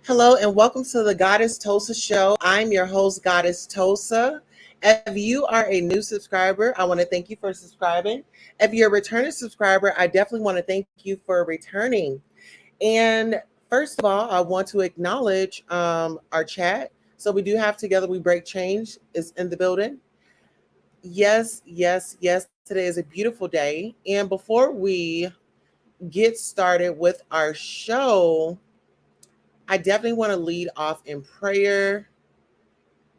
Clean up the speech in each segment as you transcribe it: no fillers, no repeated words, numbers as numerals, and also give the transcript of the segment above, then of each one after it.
Hello and welcome to the Goddess Tosa Show. I'm your host, Goddess Tosa. If you are a new subscriber, I want to thank you for subscribing. If you're a returning subscriber, I definitely want to thank you for returning. And first of all, I want to acknowledge our chat. So we do have Together We Break Change is in the building. Yes, yes, yes. Today is a beautiful day. And before we get started with our show, I definitely want to lead off in prayer,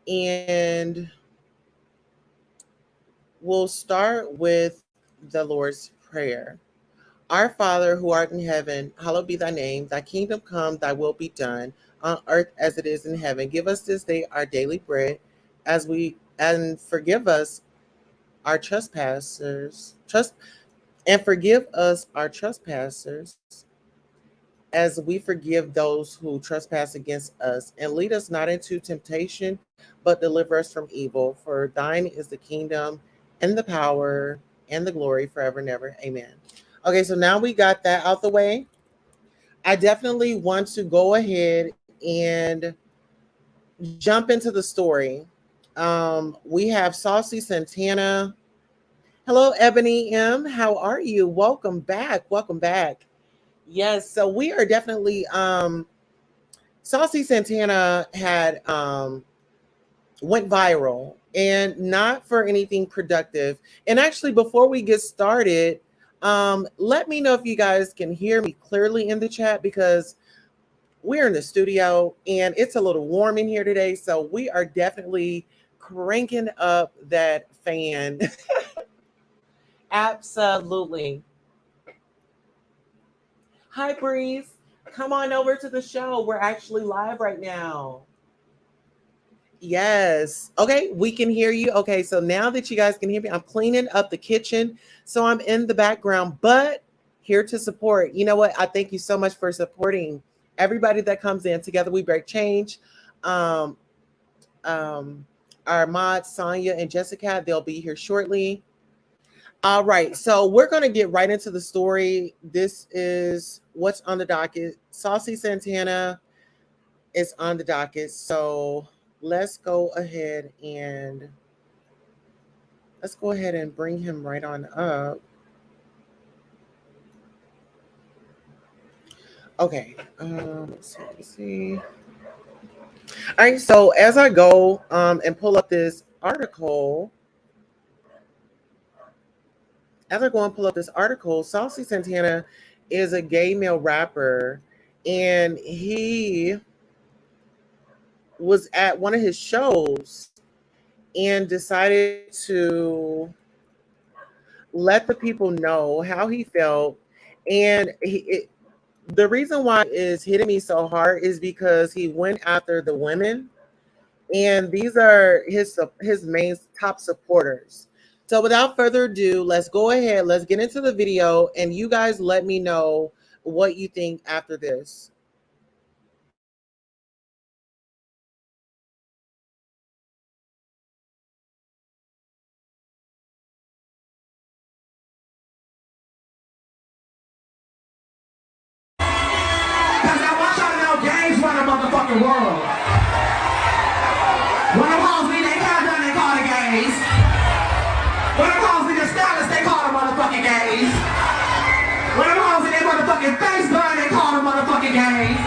and we'll start with the Lord's Prayer. Our Father who art in heaven, hallowed be thy name. Thy kingdom come, thy will be done on earth as it is in heaven. Give us this day our daily bread, and forgive us our trespassers. Forgive us our trespassers as we forgive those who trespass against us. And lead us not into temptation, but deliver us from evil. For thine is the kingdom and the power and the glory forever and ever. Amen. Okay, so now we got that out the way. I definitely want to go ahead and jump into the story. We have Saucy Santana. Hello, Ebony M. How are you? Welcome back. Welcome back. Yes, so we are definitely Saucy Santana had went viral, and not for anything productive. And actually, before we get started, let me know if you guys can hear me clearly in the chat, because we're in the studio and it's a little warm in here today. So we are definitely cranking up that fan. Absolutely. Hi, Breeze. Come on over to the show. We're actually live right now. Yes. Okay, we can hear you. Okay, so now that you guys can hear me, I'm cleaning up the kitchen. So I'm in the background, but here to support. You know what? I thank you so much for supporting everybody that comes in. Together We Break Change. Um, our mods, Sonia and Jessica, they'll be here shortly. All right, so we're going to get right into the story. This is what's on the docket. Saucy Santana is on the docket. So let's go ahead and bring him right on up. Okay, let's see. All right, so as I go and pull up this article, Saucy Santana is a gay male rapper, and he was at one of his shows and decided to let the people know how he felt. And the reason why it's hitting me so hard is because he went after the women, and these are his main top supporters. So without further ado, let's go ahead, let's get into the video, and you guys let me know what you think after this. Motherfucking world. When it calls me, they got done, they call the gays. When it calls me the stylist, they call the motherfucking gays. When it calls me their motherfucking face burn, they call the motherfucking gays.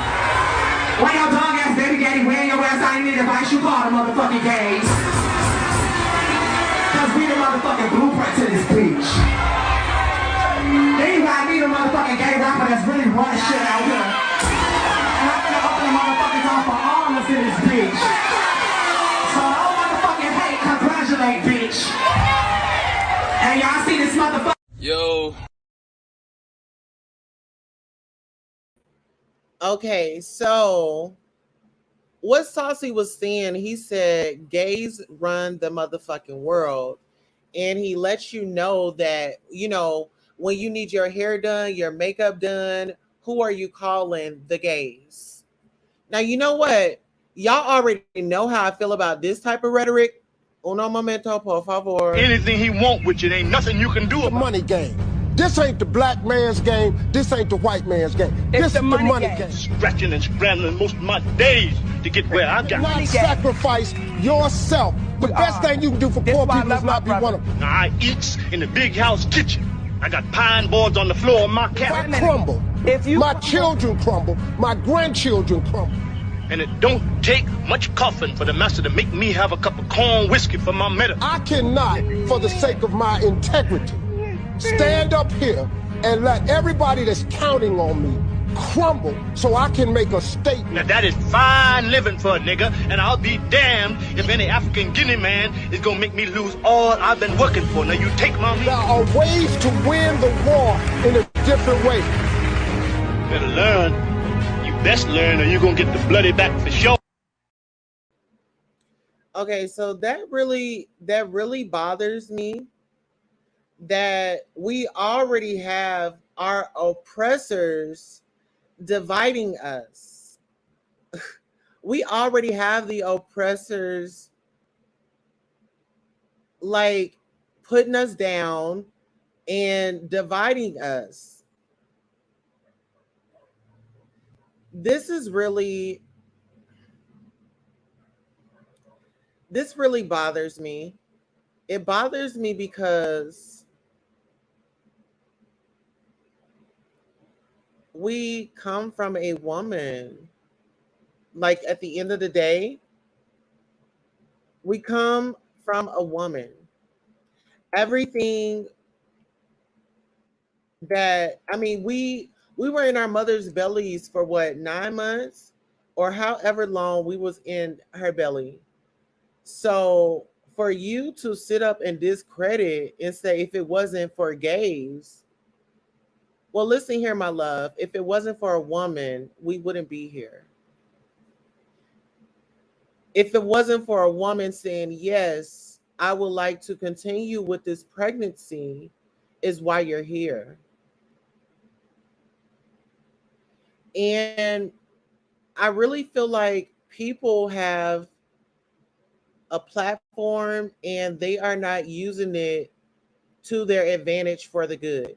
When your dog ass baby daddy wearing your ass, I ain't need advice, you call the motherfucking gays. Cause we the motherfucking blueprint to this bitch. Anyway, I need a motherfucking gay rapper that's really running shit out here. For all of us in this bitch. So don't motherfucking hate, congratulate, bitch. And y'all see this motherfucker? Yo. Okay, so what Saucy was saying, he said gays run the motherfucking world. And he lets you know that, you know, when you need your hair done, your makeup done, who are you calling? The gays. Now, you know what? Y'all already know how I feel about this type of rhetoric. Uno momento, por favor. Anything he want with you, ain't nothing you can do about it. Money game. This ain't the black man's game. This ain't the white man's game. This is the money game. Scratching and scrambling most of my days to get where I got. Not sacrifice yourself. The best thing you can do for poor people is not be one of them. Now I eats in the big house kitchen. I got pine boards on the floor of my cabin. I crumble. My children crumble. My grandchildren crumble. And it don't take much coughing for the master to make me have a cup of corn whiskey for my medicine. I cannot, for the sake of my integrity, stand up here and let everybody that's counting on me crumble so I can make a statement. Now that is fine living for a nigga, and I'll be damned if any African Guinea man is gonna make me lose all I've been working for. Now you take my There are ways to win the war in a different way. Better learn. You best learn or you're gonna get the bloody back for sure. Okay, so that really bothers me, that we already have our oppressors dividing us. We already have the oppressors like putting us down and dividing us. This really bothers me. It bothers me because we come from a woman. Like at the end of the day, we come from a woman. Everything that, I mean, we were in our mother's bellies for what, 9 months or however long we was in her belly. So for you to sit up and discredit and say, if it wasn't for gays, well, listen here, my love, if it wasn't for a woman, we wouldn't be here. If it wasn't for a woman saying, yes, I would like to continue with this pregnancy, is why you're here. And I really feel like people have a platform and they are not using it to their advantage for the good.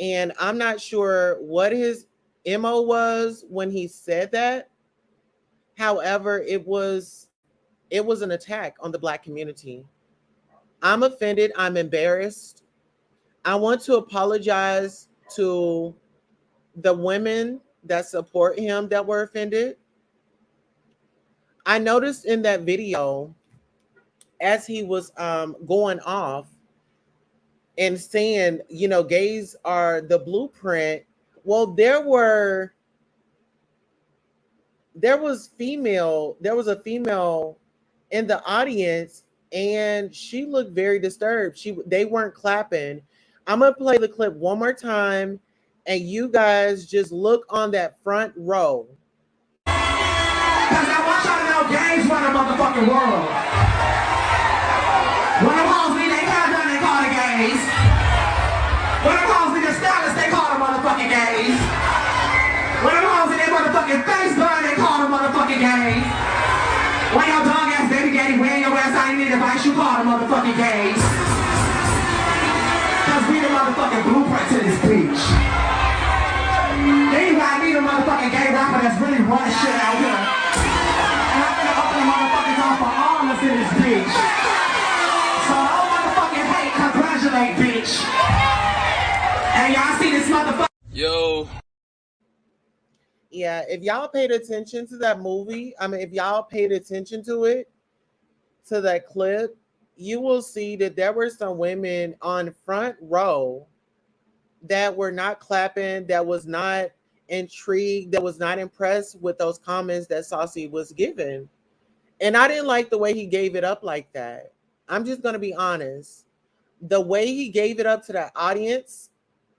And I'm not sure what his MO was when he said that. However, it was an attack on the Black community. I'm offended. I'm embarrassed. I want to apologize to the women that support him that were offended. I noticed in that video, as he was going off and saying, you know, gays are the blueprint. Well, there was a female in the audience, and she looked very disturbed. They weren't clapping. I'm gonna play the clip one more time, and you guys just look on that front row. Because I want y'all to know gays run the motherfucking world. When them hoes need their hair done, they call the gays. When them hoes need a stylist, they call the motherfucking gays. When them hoes need their motherfucking face done, they call the motherfucking gays. When your dog ass baby daddy wearing your ass out, you need advice, you call the motherfucking gays. Because we the motherfucking blueprint to this bitch. Then you gotta need a motherfucking gay rapper that's really running shit out here. And I'm gonna open the motherfucking door for all of us in this bitch. So don't motherfucking hate, congratulate, bitch. And y'all see this motherfucker? Yo. Yeah, if y'all paid attention to that movie, if y'all paid attention to it, to that clip, you will see that there were some women on front row that were not clapping, that was not intrigued, that was not impressed with those comments that Saucy was giving. And I didn't like the way he gave it up like that. I'm just going to be honest. The way he gave it up to the audience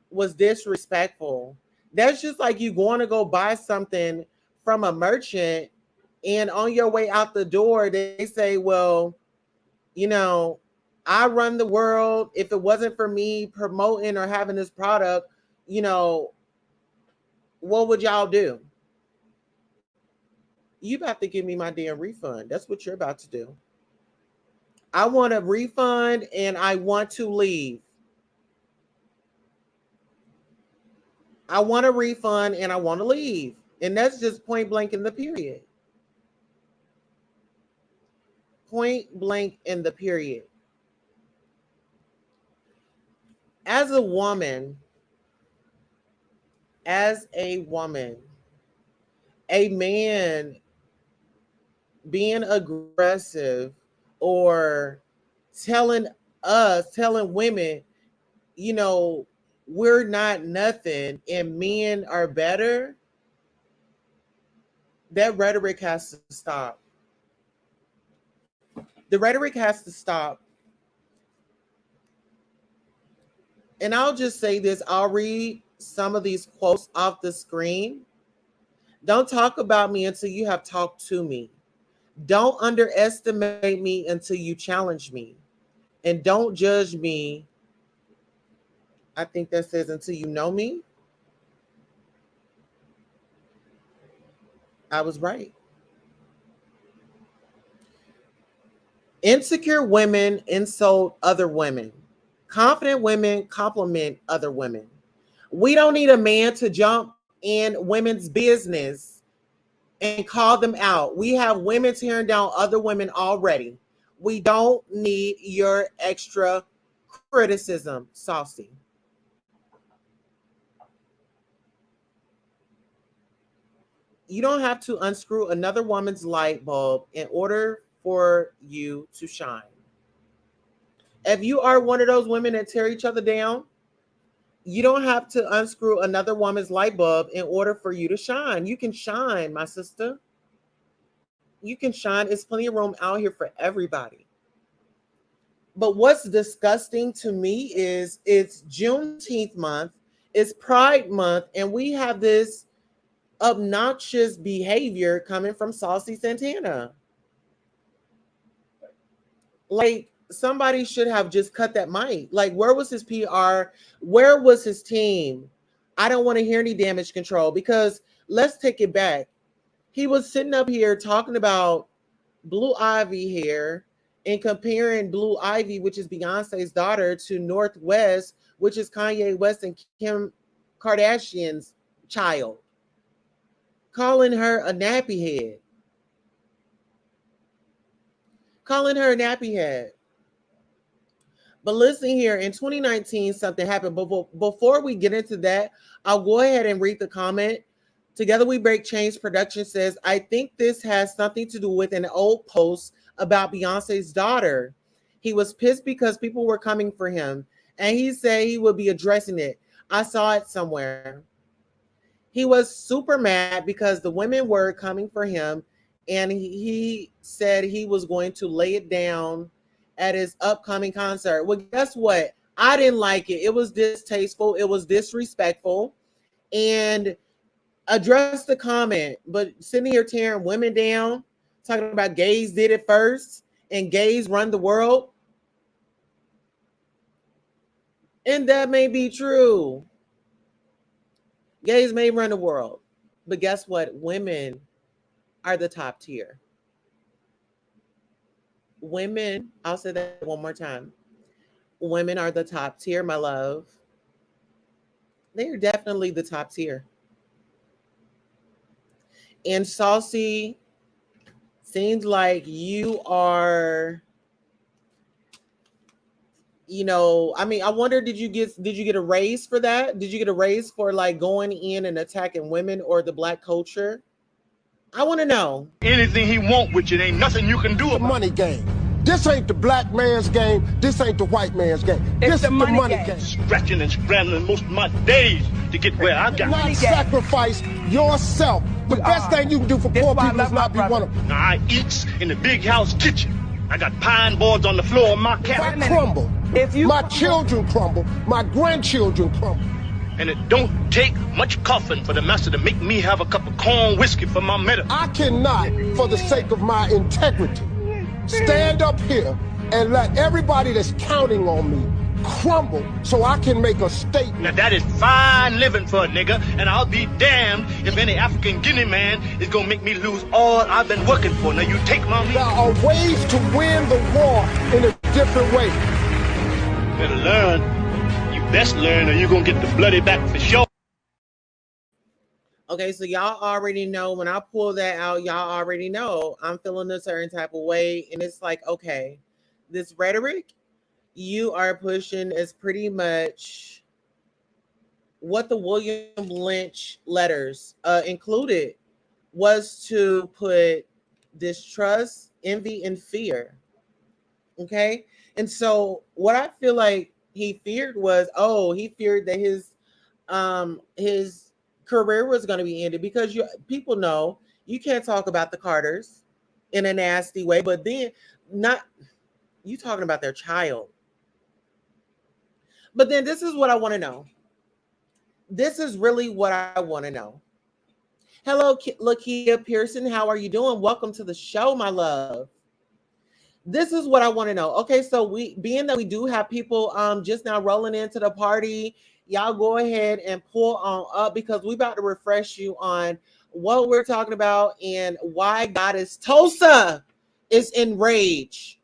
was disrespectful. That's just like you going to go buy something from a merchant, and on your way out the door, they say, well, you know, I run the world. If it wasn't for me promoting or having this product, you know, what would y'all do? You about to give me my damn refund. That's what you're about to do. I want a refund and I want to leave. I want a refund and I want to leave. And that's just point blank in the period. Point blank in the period. As a woman, a man being aggressive or telling women, you know, we're not nothing and men are better, that rhetoric has to stop. The rhetoric has to stop. And I'll just say this, I'll read some of these quotes off the screen. Don't talk about me until you have talked to me. Don't underestimate me until you challenge me. And don't judge me. I think that says until you know me. I was right. Insecure women insult other women. Confident women compliment other women. We don't need a man to jump in women's business and call them out. We have women tearing down other women already. We don't need your extra criticism, Saucy. You don't have to unscrew another woman's light bulb in order for you to shine. If you are one of those women that tear each other down, you don't have to unscrew another woman's light bulb in order for you to shine. You can shine, my sister. You can shine. There's plenty of room out here for everybody. But what's disgusting to me is it's Juneteenth month, it's Pride month, and we have this obnoxious behavior coming from Saucy Santana. Like, somebody should have just cut that mic. Like, where was his PR? Where was his team? I don't want to hear any damage control, because let's take it back. He was sitting up here talking about Blue Ivy hair and comparing Blue Ivy, which is Beyonce's daughter, to Northwest, which is Kanye West and Kim Kardashian's child, calling her a nappy head. Calling her a nappy head. But listen here, in 2019, something happened. But before we get into that, I'll go ahead and read the comment. Together We Break Chains Production says, I think this has something to do with an old post about Beyonce's daughter. He was pissed because people were coming for him, and he said he would be addressing it. I saw it somewhere. He was super mad because the women were coming for him, and he said he was going to lay it down at his upcoming concert. Well, guess what? I didn't like it. It was distasteful. It was disrespectful. And address the comment. But sitting here tearing women down, talking about gays did it first and gays run the world. And that may be true. Gays may run the world. But guess what? Women are the top tier. Women, I'll say that one more time. Women are the top tier, my love. They are definitely the top tier. And Saucy, seems like you are, you know, I mean, I wonder, did you get a raise for that? Did you get a raise for like going in and attacking women or the Black culture? I want to know. Anything he want with you, ain't nothing you can do The about money game. This ain't the black man's game. This ain't the white man's game. This is the money game. it. Scratching and scrambling most of my days to get where I got. Not sacrifice yourself. The best thing you can do for poor people is not be one of them. Now, I eats in the big house kitchen. I got pine boards on the floor of my I cabin. crumble. My children crumble. My grandchildren crumble. And it don't take much coughing for the master to make me have a cup of corn whiskey for my medicine. I cannot, for the sake of my integrity, stand up here and let everybody that's counting on me crumble so I can make a statement. Now that is fine living for a nigga, and I'll be damned if any African Guinea man is gonna make me lose all I've been working for. Now you take my meat. There are ways to win the war in a different way. Better learn. You best learn or you're gonna get the bloody back for sure. Okay, so y'all already know when I pull that out, y'all already know I'm feeling a certain type of way. And it's like, okay, this rhetoric you are pushing is pretty much what the William Lynch letters included was to put distrust, envy, and fear. Okay. And so what I feel like he feared was, he feared that his career was going to be ended because people know you can't talk about the Carters in a nasty way, but then not you talking about their child. But then this is what I want to know. This is really what I want to know. Hello, Lakia Pearson. How are you doing? Welcome to the show, my love. This is what I want to know. Okay, so being that we do have people just now rolling into the party, y'all go ahead and pull on up because we about to refresh you on what we're talking about and why Goddess Tulsa is enraged.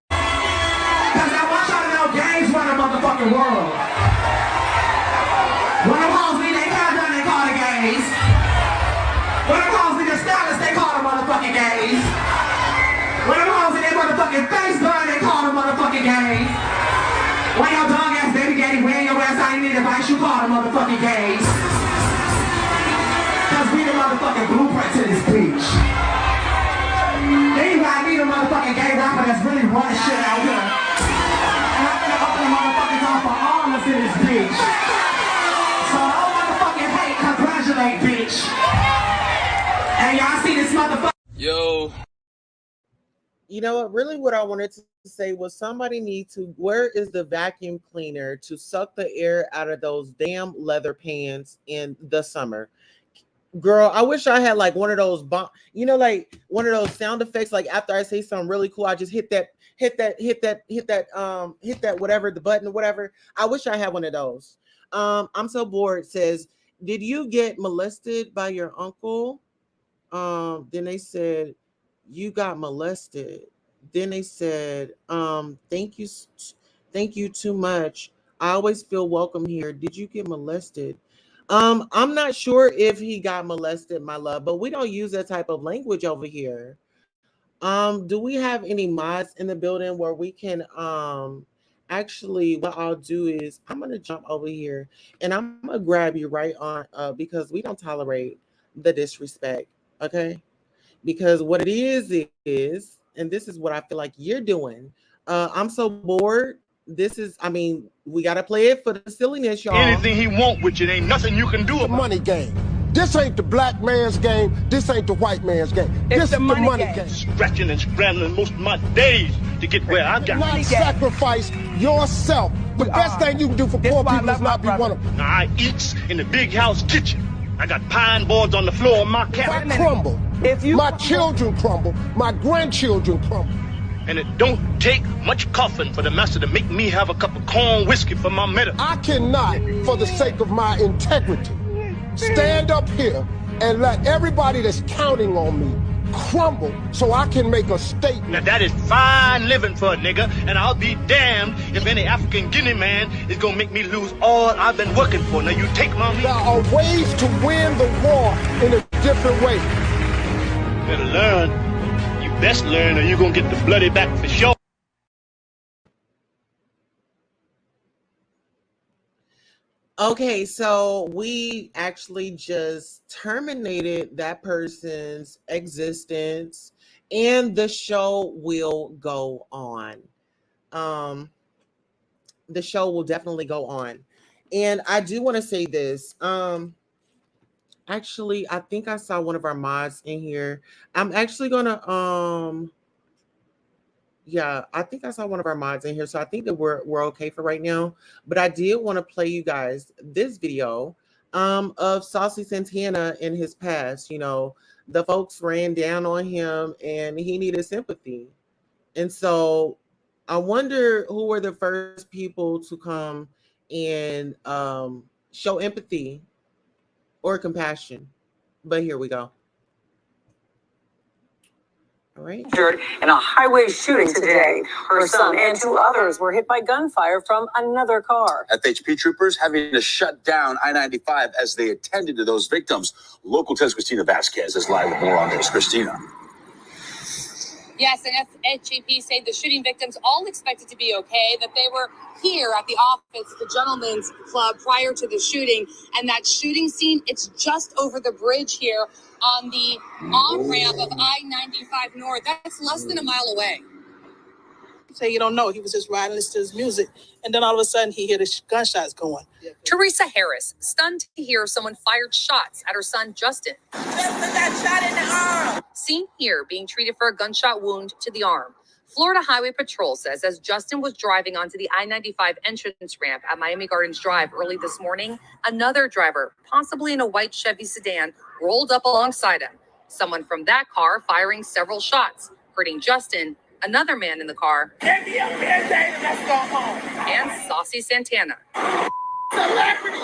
Cause I want y'all to know gangs run a motherfucking world. When them hoes need their hair done, they call the gays. When them hoes need their stylist, they call the motherfucking gays. When them hoes need their motherfucking face done, they call the motherfucking gays. When your dog ass baby daddy wearing your ass out, you need advice, you call the motherfucking gays. Cause we the motherfucking blueprint to this bitch. Anybody need a motherfucking gay rapper that's really running shit out here. And I'm gonna open the motherfucking door for all of us in this bitch. So don't motherfucking hate, congratulate, bitch. And y'all see this motherfucker? Yo. You know what? Really, what I wanted to say was somebody need to. Where is the vacuum cleaner to suck the air out of those damn leather pants in the summer? Girl, I wish I had like one of those like one of those sound effects. Like after I say something really cool, I just hit that whatever the button or whatever. I wish I had one of those. I'm so bored. Says, did you get molested by your uncle? Then they said you got molested. Then they said, thank you too much. I always feel welcome here. Did you get molested? I'm not sure if he got molested, my love, but we don't use that type of language over here. Do we have any mods in the building where we can actually what I'll do is I'm gonna jump over here and I'm gonna grab you right on because we don't tolerate the disrespect, okay? Because what it is, and this is what I feel like you're doing. I'm so bored. We gotta play it for the silliness, y'all. Anything he want with you, ain't nothing you can do The about it. money game. This ain't the black man's game. This ain't the white man's game. This is the money game. Scratching and scrambling most of my days to get where I got. Not sacrifice yourself. The best thing you can do for poor people is not be one of them. Now I eats in the big house kitchen. I got pine boards on the floor of my If I cabin. crumble, my children crumble, my grandchildren crumble. And it don't take much coughing for the master to make me have a cup of corn whiskey for my medicine. I cannot, for the sake of my integrity, stand up here and let everybody that's counting on me crumble so I can make a statement. Now that is fine living for a nigga, and I'll be damned if any African Guinea man is gonna make me lose all I've been working for. Now you take my There are ways to win the war in a different way. better learn. You best learn or you gonna get the bloody back for sure. Okay, so we actually just terminated that person's existence and the show will go on. The show will definitely go on. And I do want to say this. Actually, I think I saw one of our mods in here. I'm actually gonna yeah, I think I saw one of our mods in here, so I think that we're okay for right now. But I did want to play you guys this video of Saucy Santana in his past. You know, the folks ran down on him and he needed sympathy. And so I wonder who were the first people to come and show empathy or compassion. But here we go. All right. Injured in a highway shooting today. Her son and two others were hit by gunfire from another car. FHP troopers having to shut down I-95 as they attended to those victims. Local 10's Christina Vasquez is live with more on this. Christina. Yes, and FHP say the shooting victims all expected to be okay, that they were here at the office at the Gentlemen's Club prior to the shooting. And that shooting scene, it's just over the bridge here on the on-ramp of I-95 North. That's less than a mile away. Say you don't know. He was just riding, listening to his music, and then all of a sudden he hear the gunshots going. Teresa Harris, stunned to hear someone fired shots at her son, Justin. Justin got shot in the arm. Seen here being treated for a gunshot wound to the arm. Florida Highway Patrol says as Justin was driving onto the I-95 entrance ramp at Miami Gardens Drive early this morning, another driver, possibly in a white Chevy sedan, rolled up alongside him. Someone from that car firing several shots, hurting Justin, another man in the car, Give me a Band-Aid and let's go home. and Saucy Santana. Celebrity.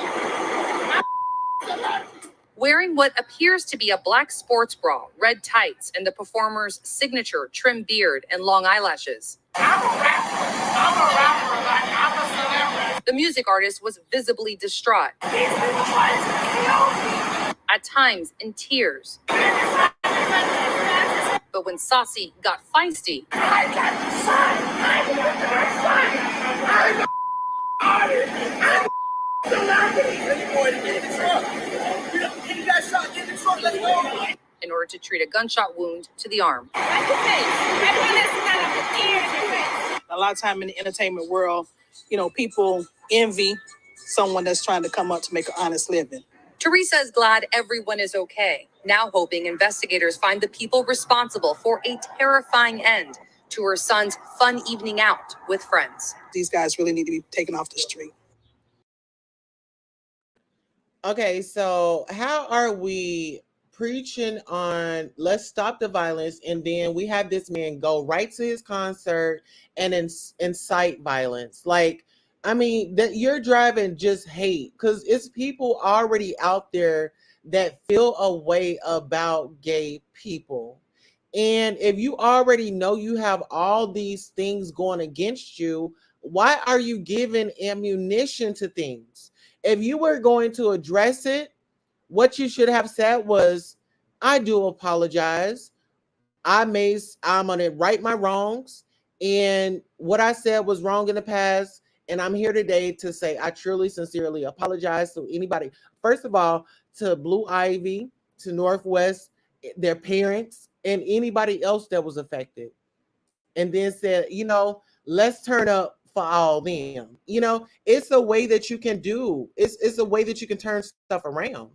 Wearing what appears to be a black sports bra, red tights, and the performer's signature trim beard and long eyelashes. I'm a rapper. Like, I'm a celebrity. The music artist was visibly distraught, These people trying to kill me. at times in tears. But when Saucy got feisty, I got the son. I'm the son. I'm a celebrity. Get in the truck. You got shot. Get in the truck. Let's go. in order to treat a gunshot wound to the arm. A lot of time in the entertainment world, you know, people envy someone that's trying to come up to make an honest living. Teresa is glad everyone is okay, now hoping investigators find the people responsible for a terrifying end to her son's fun evening out with friends. These guys really need to be taken off the street. Okay, so how are we preaching on let's stop the violence, and then we have this man go right to his concert and incite violence? Like, I mean, that you're driving just hate, because it's people already out there that feel a way about gay people. And if you already know you have all these things going against you, why are you giving ammunition to things? If you were going to address it, what you should have said was, I do apologize. I'm going to right my wrongs. And what I said was wrong in the past. And I'm here today to say I truly, sincerely apologize to anybody. First of all, to Blue Ivy, to Northwest, their parents, and anybody else that was affected. And then said, you know, let's turn up for all them. You know, it's a way that you can do. It's a way that you can turn stuff around.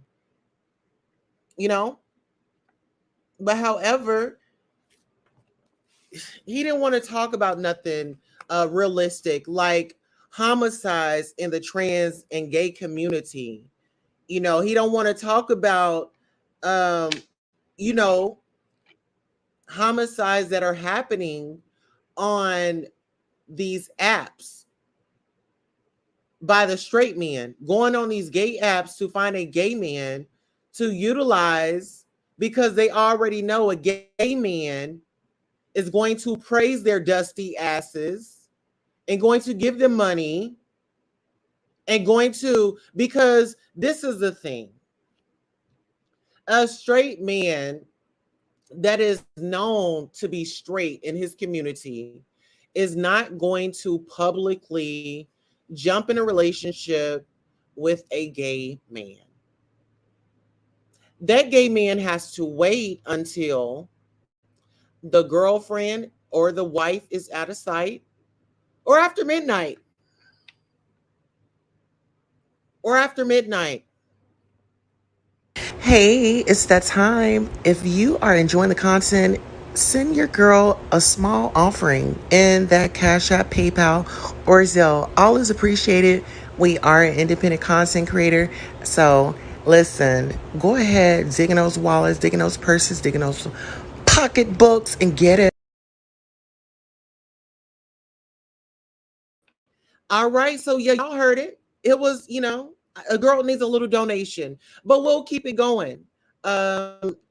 You know? But however, he didn't want to talk about nothing realistic, like homicides in the trans and gay community. You know, he don't want to talk about you know, homicides that are happening on these apps by the straight men, going on these gay apps to find a gay man to utilize, because they already know a gay man is going to praise their dusty asses and going to give them money and going to, because this is the thing. A straight man that is known to be straight in his community is not going to publicly jump in a relationship with a gay man. That gay man has to wait until the girlfriend or the wife is out of sight, or after midnight. Or after midnight. Hey, it's that time. If you are enjoying the content, send your girl a small offering in that Cash App, PayPal, or Zelle. All is appreciated. We are an independent content creator. So listen, go ahead, dig in those wallets, dig in those purses, dig in those pocketbooks, and get it. All right, so yeah, y'all heard it. It was, you know, a girl needs a little donation, but we'll keep it going.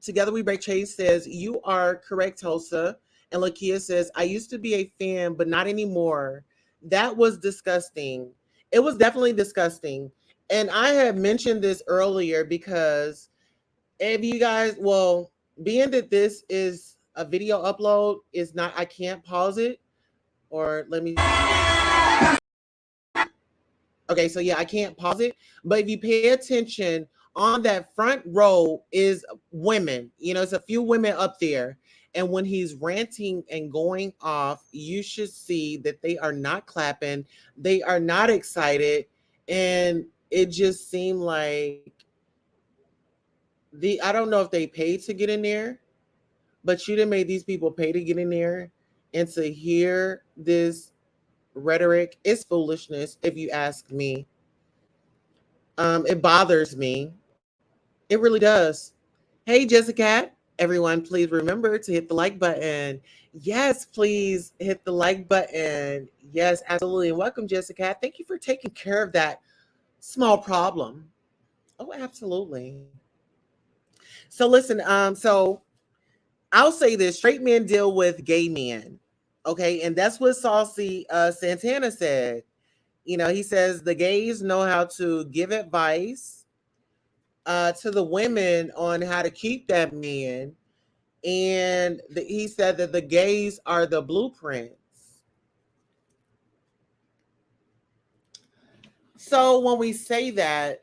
Together We Break Chains says, you are correct, Tulsa. And Lakia says, I used to be a fan, but not anymore. That was disgusting. It was definitely disgusting. And I had mentioned this earlier because if you guys, well, being that this is a video upload, is not, I can't pause it. Or let me. Okay, so yeah, I can't pause it. But if you pay attention, on that front row is women. You know, it's a few women up there. And when he's ranting and going off, you should see that they are not clapping, they are not excited. And it just seemed like I don't know if they paid to get in there, but you done made these people pay to get in there and to hear this rhetoric is foolishness, if you ask me. It bothers me. It really does. Hey, Jessica. Everyone, please remember to hit the like button. Yes, please hit the like button. Yes, absolutely. And welcome, Jessica. Thank you for taking care of that small problem. Oh, absolutely. So listen, so I'll say this: straight men deal with gay men. Okay, and that's what Saucy Santana said. You know, he says the gays know how to give advice to the women on how to keep that man. And he said that the gays are the blueprints. So when we say that,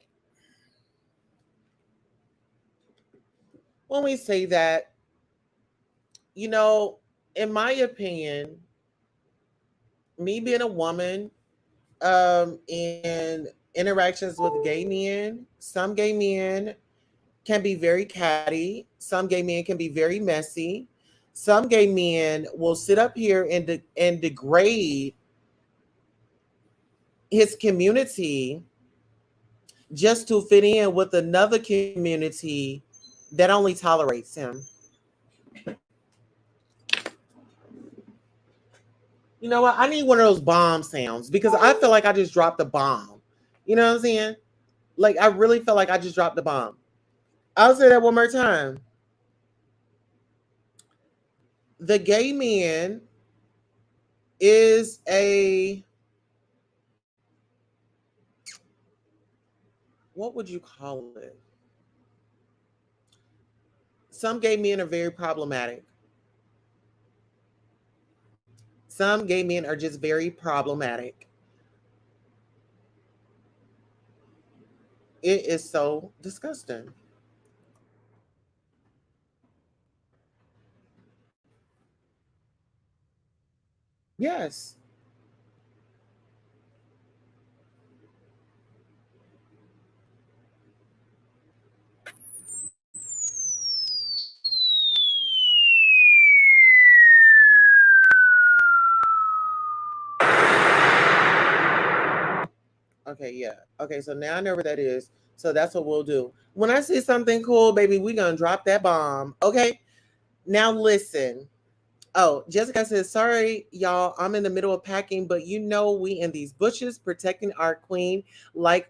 you know, in my opinion, me being a woman, and interactions with gay men, some gay men can be very catty. Some gay men can be very messy. Some gay men will sit up here and degrade his community just to fit in with another community that only tolerates him. You know what? I need one of those bomb sounds because I feel like I just dropped a bomb. You know what I'm saying? Like, I really felt like I just dropped the bomb. I'll say that one more time. The gay man is what would you call it? Some gay men are very problematic. Some gay men are just very problematic. It is so disgusting. Yes. Okay, yeah. Okay, so now I know where that is. So that's what we'll do. When I see something cool, baby, we're gonna drop that bomb. Okay. Now listen. Oh, Jessica says, sorry, y'all. I'm in the middle of packing, but you know we in these bushes protecting our queen like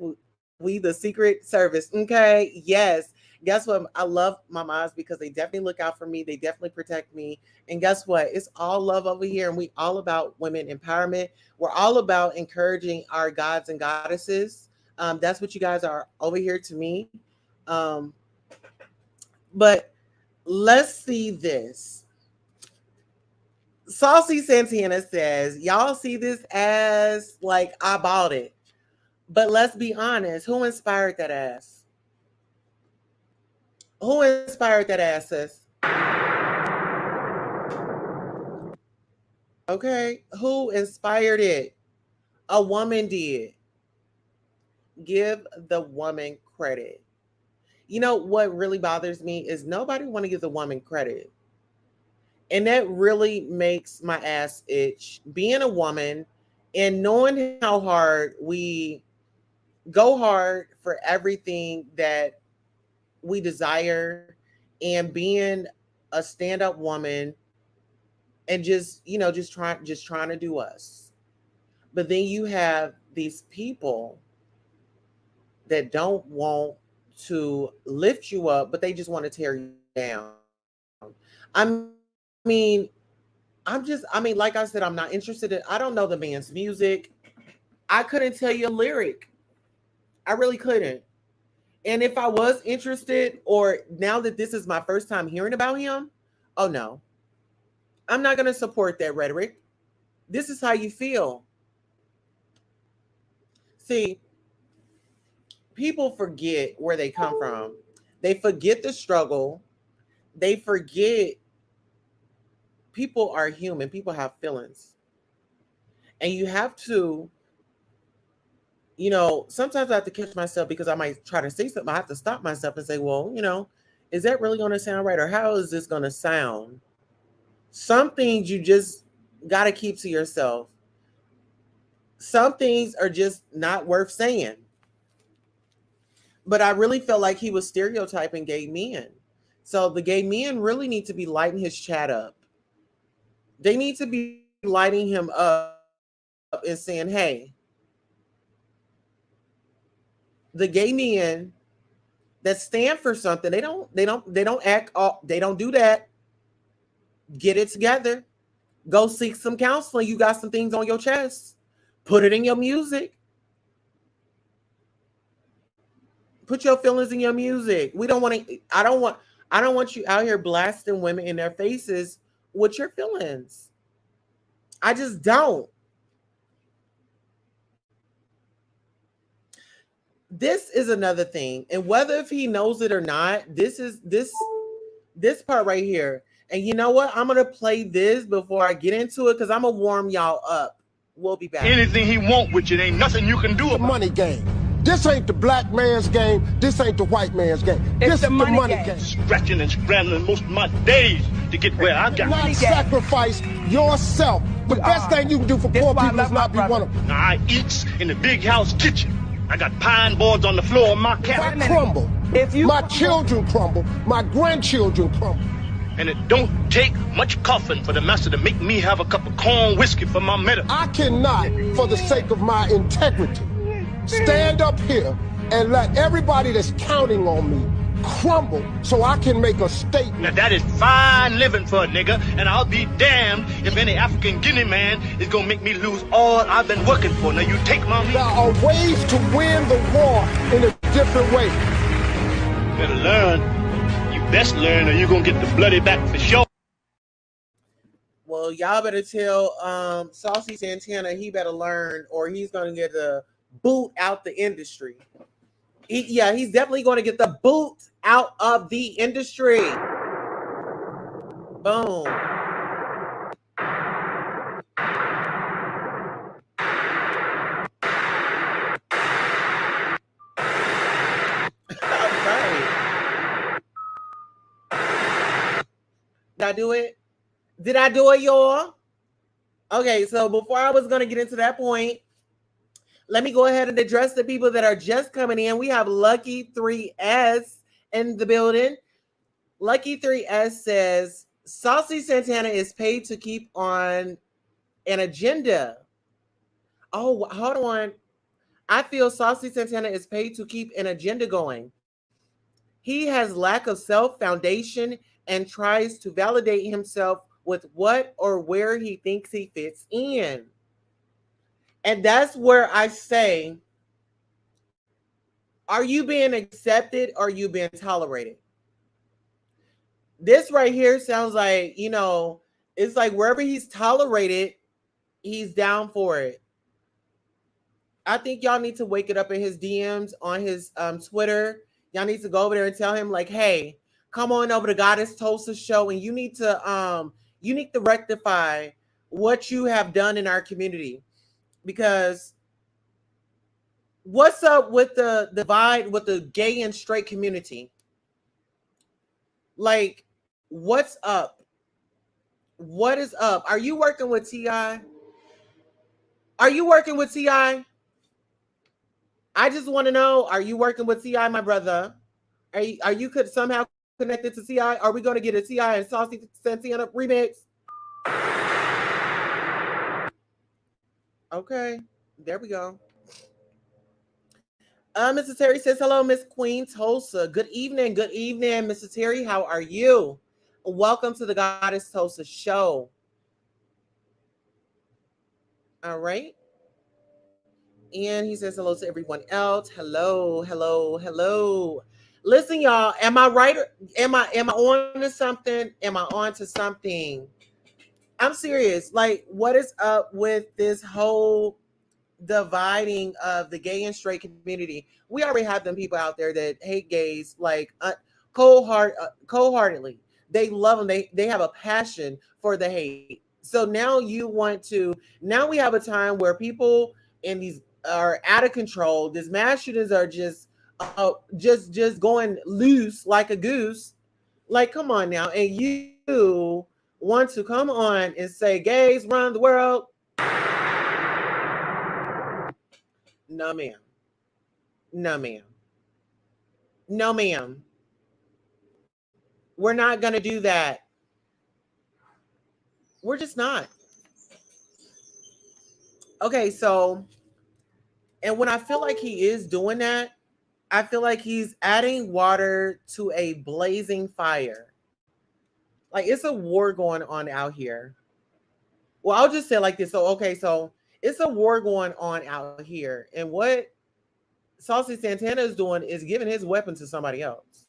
we the Secret Service. Okay. Yes. Guess what? I love my moms because they definitely look out for me. They definitely protect me. And guess what? It's all love over here. And we all about women empowerment. We're all about encouraging our gods and goddesses. That's what you guys are over here to me. Um, but let's see this. Saucy Santana says, y'all see this as like I bought it. But let's be honest, who inspired that ass? Who inspired that ass, sis? Okay. Who inspired it? A woman did. Give the woman credit. You know what really bothers me is nobody want to give the woman credit. And that really makes my ass itch. Being a woman and knowing how hard we go hard for everything that we desire and being a stand-up woman and just, you know, just trying to do us. But then you have these people that don't want to lift you up, but they just want to tear you down. I mean, like I said, I'm not interested in, I don't know the man's music. I couldn't tell you a lyric. I really couldn't. And if I was interested, or now that this is my first time hearing about him, oh no, I'm not going to support that rhetoric. This is how you feel. See, people forget where they come from. They forget the struggle. They forget people are human. People have feelings. And you have to, sometimes I have to catch myself because I might try to say something. I have to stop myself and say, well, is that really going to sound right? Or how is this going to sound? Some things you just got to keep to yourself. Some things are just not worth saying. But I really felt like he was stereotyping gay men. So the gay men really need to be lighting his chat up. They need to be lighting him up and saying, hey, the gay men that stand for something, they don't do that. Get it together. Go seek some counseling. You got some things on your chest. Put it in your music. Put your feelings in your music. I don't want you out here blasting women in their faces with your feelings. I just don't. This is another thing. And whether if he knows it or not, this part right here. And you know what? I'm going to play this before I get into it because I'm going to warm y'all up. We'll be back. Anything he want with you, there ain't nothing you can do The about money game. This ain't the black man's game. This ain't the white man's game. This is the money game. Scratching and scrambling most of my days to get where I got. Not sacrifice yourself. The best thing you can do for poor people is not be one of them. Now, I eats in the big house kitchen. I got pine boards on the floor of my cabin. I crumble. My children crumble. My grandchildren crumble. And it don't take much coughing for the master to make me have a cup of corn whiskey for my medicine. I cannot, for the sake of my integrity, stand up here and let everybody that's counting on me crumble so I can make a statement. Now that is fine living for a nigga, and I'll be damned if any African Guinea man is gonna make me lose all I've been working for. Now you take my money. There are ways to win the war in a different way. Better learn. You best learn, or you're gonna get the bloody back for sure. Well, y'all better tell Saucy Santana he better learn, or he's gonna get the boot out the industry. He's definitely going to get the boot out of the industry. Boom. Right. Did I do it? Did I do it, y'all? Okay, so before I was going to get into that point, let me go ahead and address the people that are just coming in. We have Lucky 3S in the building. Lucky 3S says, Saucy Santana is paid to keep on an agenda. Oh, hold on. I feel Saucy Santana is paid to keep an agenda going. He has lack of self-foundation and tries to validate himself with what or where he thinks he fits in. And that's where I say, are you being accepted or are you being tolerated? This right here sounds like, it's like wherever he's tolerated, he's down for it. I think y'all need to wake it up in his DMs on his Twitter. Y'all need to go over there and tell him like, hey, come on over to Goddess Tulsa show, and you need to rectify what you have done in our community. Because what's up with the divide with the gay and straight community? Like, what's up? What is up? Are you working with T.I.? Are you working with T.I.? I just want to know, are you working with T.I., my brother? Are you could somehow connected to T.I.? Are we going to get a T.I. and Saucy Santana remix? Okay, there we go. Mrs. Terry says, hello, Miss Queen Tulsa. Good evening. Good evening, Mrs. Terry. How are you? Welcome to the Goddess Tulsa show. All right. And he says hello to everyone else. Hello, hello, hello. Listen, y'all. Am I right? Am I on to something? Am I on to something? I'm serious. Like, what is up with this whole dividing of the gay and straight community? We already have them people out there that hate gays like cold-heartedly. They love them. They have a passion for the hate. So now you want to, now we have a time where people in these are out of control. These mass shootings are just going loose like a goose. Like, come on now. And you want to come on and say gays run the world? No, ma'am. No, ma'am. No, ma'am. We're not going to do that. We're just not. Okay, so, and when I feel like he is doing that, I feel like he's adding water to a blazing fire. Like, it's a war going on out here. Well, I'll just say it like this. So, okay, so it's a war going on out here. And what Saucy Santana is doing is giving his weapon to somebody else.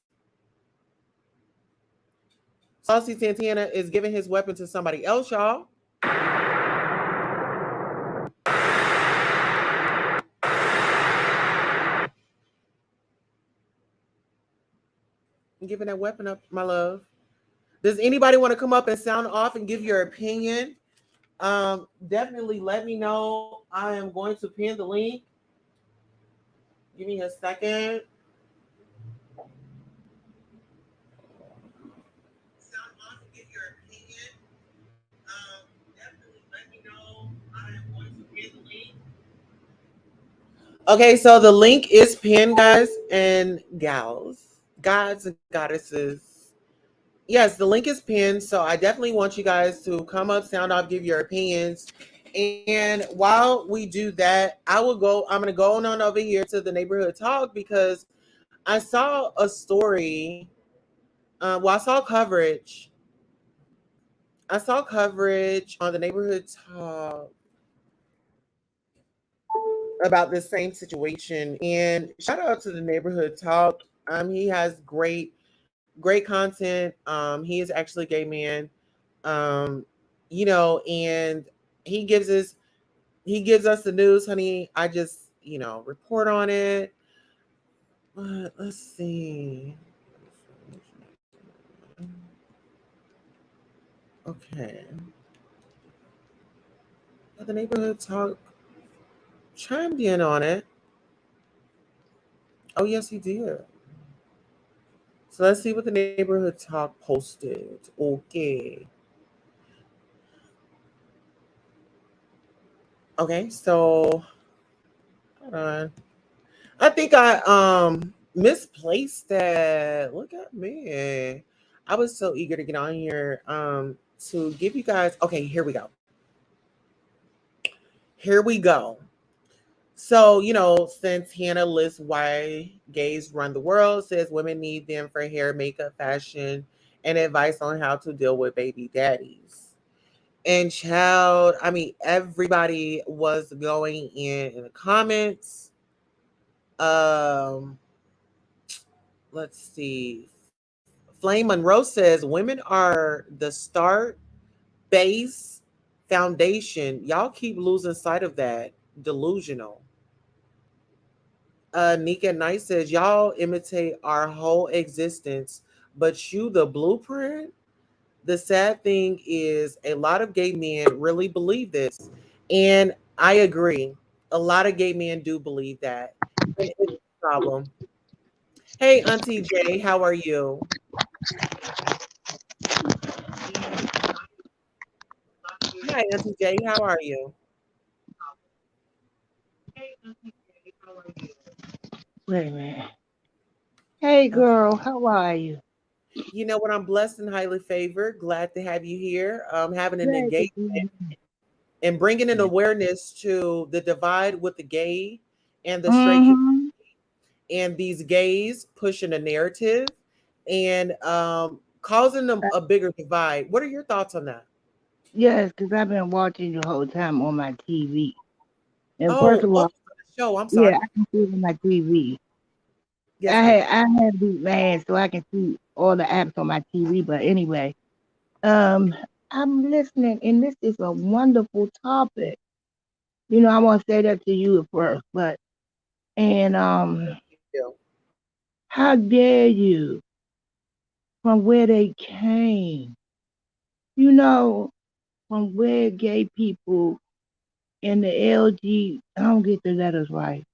Saucy Santana is giving his weapon to somebody else, y'all. Giving that weapon up, my love. Does anybody want to come up and sound off and give your opinion? Definitely let me know. I am going to pin the link. Give me a second. Sound off and give your opinion. Definitely let me know. I am going to pin the link. Okay, so the link is pinned, guys and gals, gods and goddesses. Yes, the link is pinned. So I definitely want you guys to come up, sound off, give your opinions. And while we do that, I'm going to go on over here to the neighborhood talk because I saw a story. I saw coverage. I saw coverage on the neighborhood talk about this same situation. And shout out to the neighborhood talk. He has great content. He is actually a gay man. Um, and he gives us the news, honey. I just, report on it. But let's see. Okay. The neighborhood talk chimed in on it. Oh, yes, he did. So let's see what the neighborhood talk posted. Okay. Okay, so hold on. I think I misplaced that. Look at me. I was so eager to get on here to give you guys. Okay, here we go. Here we go. So, Santana lists why gays run the world, says women need them for hair, makeup, fashion, and advice on how to deal with baby daddies. And child, I mean, everybody was going in the comments. Let's see. Flame Monroe says women are the start, base, foundation. Y'all keep losing sight of that. Delusional. Nika Knight says y'all imitate our whole existence, but you the blueprint. The sad thing is a lot of gay men really believe this. And I agree. A lot of gay men do believe that. And it's a problem. Hey, Auntie J, how are you? Hi, Auntie J, how are you? Wait a minute. Hey, girl, how are you? You know what? I'm blessed and highly favored. Glad to have you here. Having an Glad to engagement be and bringing an here. awareness to the divide with the gay and the straight community. Mm-hmm. and these gays pushing a narrative and causing them a bigger divide. What are your thoughts on that? Yes, because I've been watching the whole time on my TV. And first Oh, of all, okay, for the show. I'm yeah, sorry. I can see it on my TV. Yes, ma'am. I have these lands so I can see all the apps on my TV. But anyway, um, I'm listening, and this is a wonderful topic. I want to say that to you at first, but and Yeah. how dare you from where they came? You know, from where gay people in the LG, I don't get the letters right,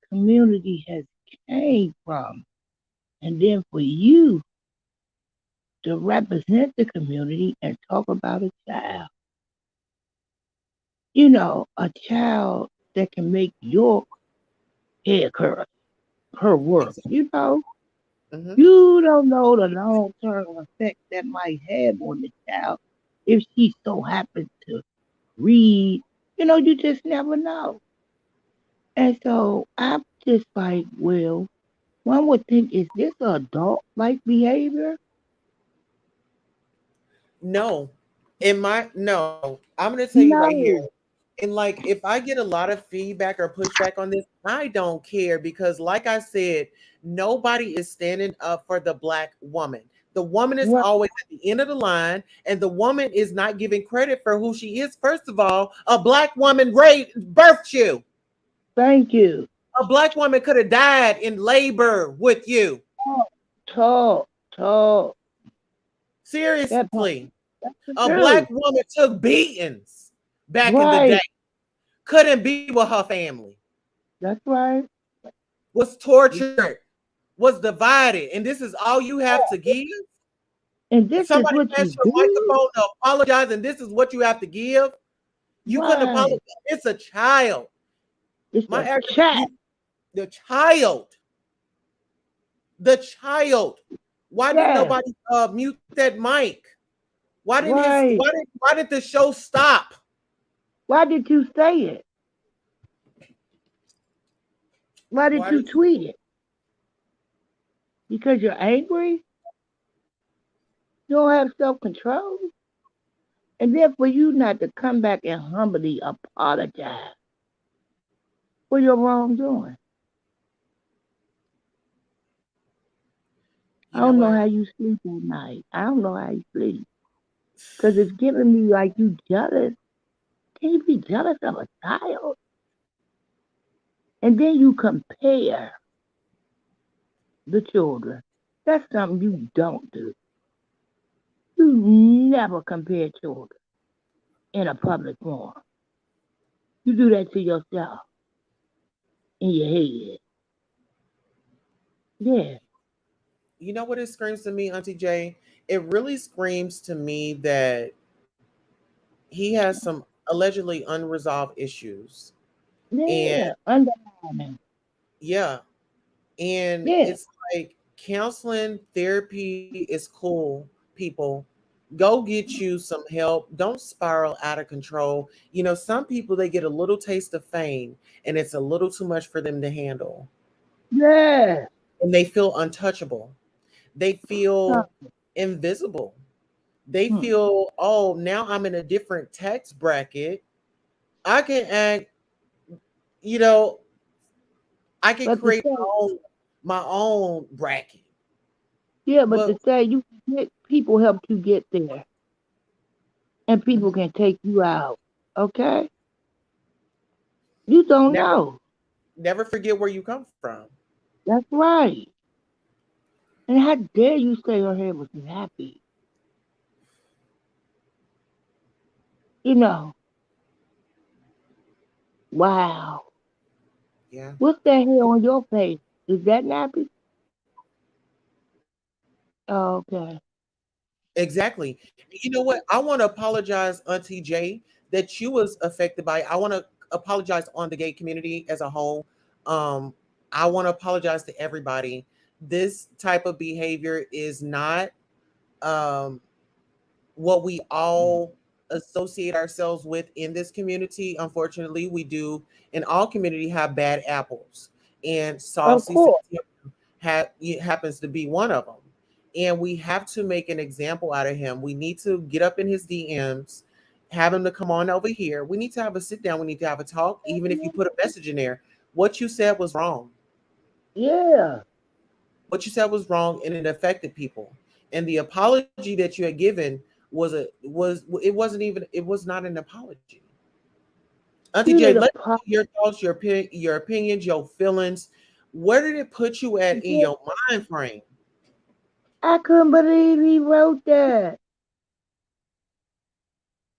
community has came from. And then for you to represent the community and talk about a child, a child that can make your head curl, her work. Hmm. You don't know the long term effect that might have on the child if she so happens to read. You just never know. And so I'm just like, well, one would think, is this adult like behavior? No, no, I'm gonna tell you right here. No. And like, if I get a lot of feedback or pushback on this, I don't care because, like I said, nobody is standing up for the black woman. The woman is What? always at the end of the line, and the woman is not giving credit for who she is. First of all, a black woman birthed you. Thank you. A black woman could have died in labor with you. Talk, talk. That part. Seriously, That's the a truth. black woman took beatings back in the day. Right. Couldn't be with her family. That's right. Was tortured, was divided, and this is all you have to give? And this is Somebody what pass you your do. microphone to apologize, and this is what you have to give? You couldn't Right. apologize. It's a child. It's My a ex, chat. the child, the child. Why didn't Yeah. nobody mute that mic? Right. Why did the show stop? Why did you say it? Why did Why you did you? tweet it? Because you're angry? You don't have self control? And then for you not to come back and humbly apologize for your wrongdoing. I You know don't know what? how you sleep at night. I don't know how you sleep. Because it's giving me like you jealous. Can you be jealous of a child? And then you compare the children. That's something you don't do. You never compare children in a public forum. You do that to yourself in your head. Yeah. You know what it screams to me, Auntie J? It really screams to me that he has some allegedly unresolved issues. And Yeah. Undermining. yeah, and Yeah. it's like counseling therapy is cool, people. Go get you some help. Don't spiral out of control. Some people, they get a little taste of fame and it's a little too much for them to handle. Yeah. And they feel untouchable. They feel invisible. They Hmm. feel, oh, now I'm in a different tax bracket. I can act, you know, I can But to create say, my own bracket. yeah, but But to say you can get people help you get there and people mhm, can take you out. Okay? You don't never know. never forget where you come from. That's right. And how dare you say her head was happy? You know, wow. Yeah. What's that hair on your face? Is that nappy? Oh, okay. Exactly. You know what? I want to apologize, Auntie J, that you was affected by it. I want to apologize on the gay community as a whole. Um, I want to apologize to everybody. This type of behavior is not um, what we all associate ourselves with in this community. Unfortunately, we do in all community have bad apples. and Of Saucy course. happens to be one of them. And we have to make an example out of him. We need to get up in his DMs, have him to come on over here. We need to have a sit down. We need to have a talk. Even if you put a message in there, what you said was wrong. Yeah. What you said was wrong, and it affected people. And the apology that you had given it was not an apology. Auntie You J, need a let me pop. know your thoughts, your opinions, your feelings. Where did it put you at in your mind frame? I couldn't believe he wrote that.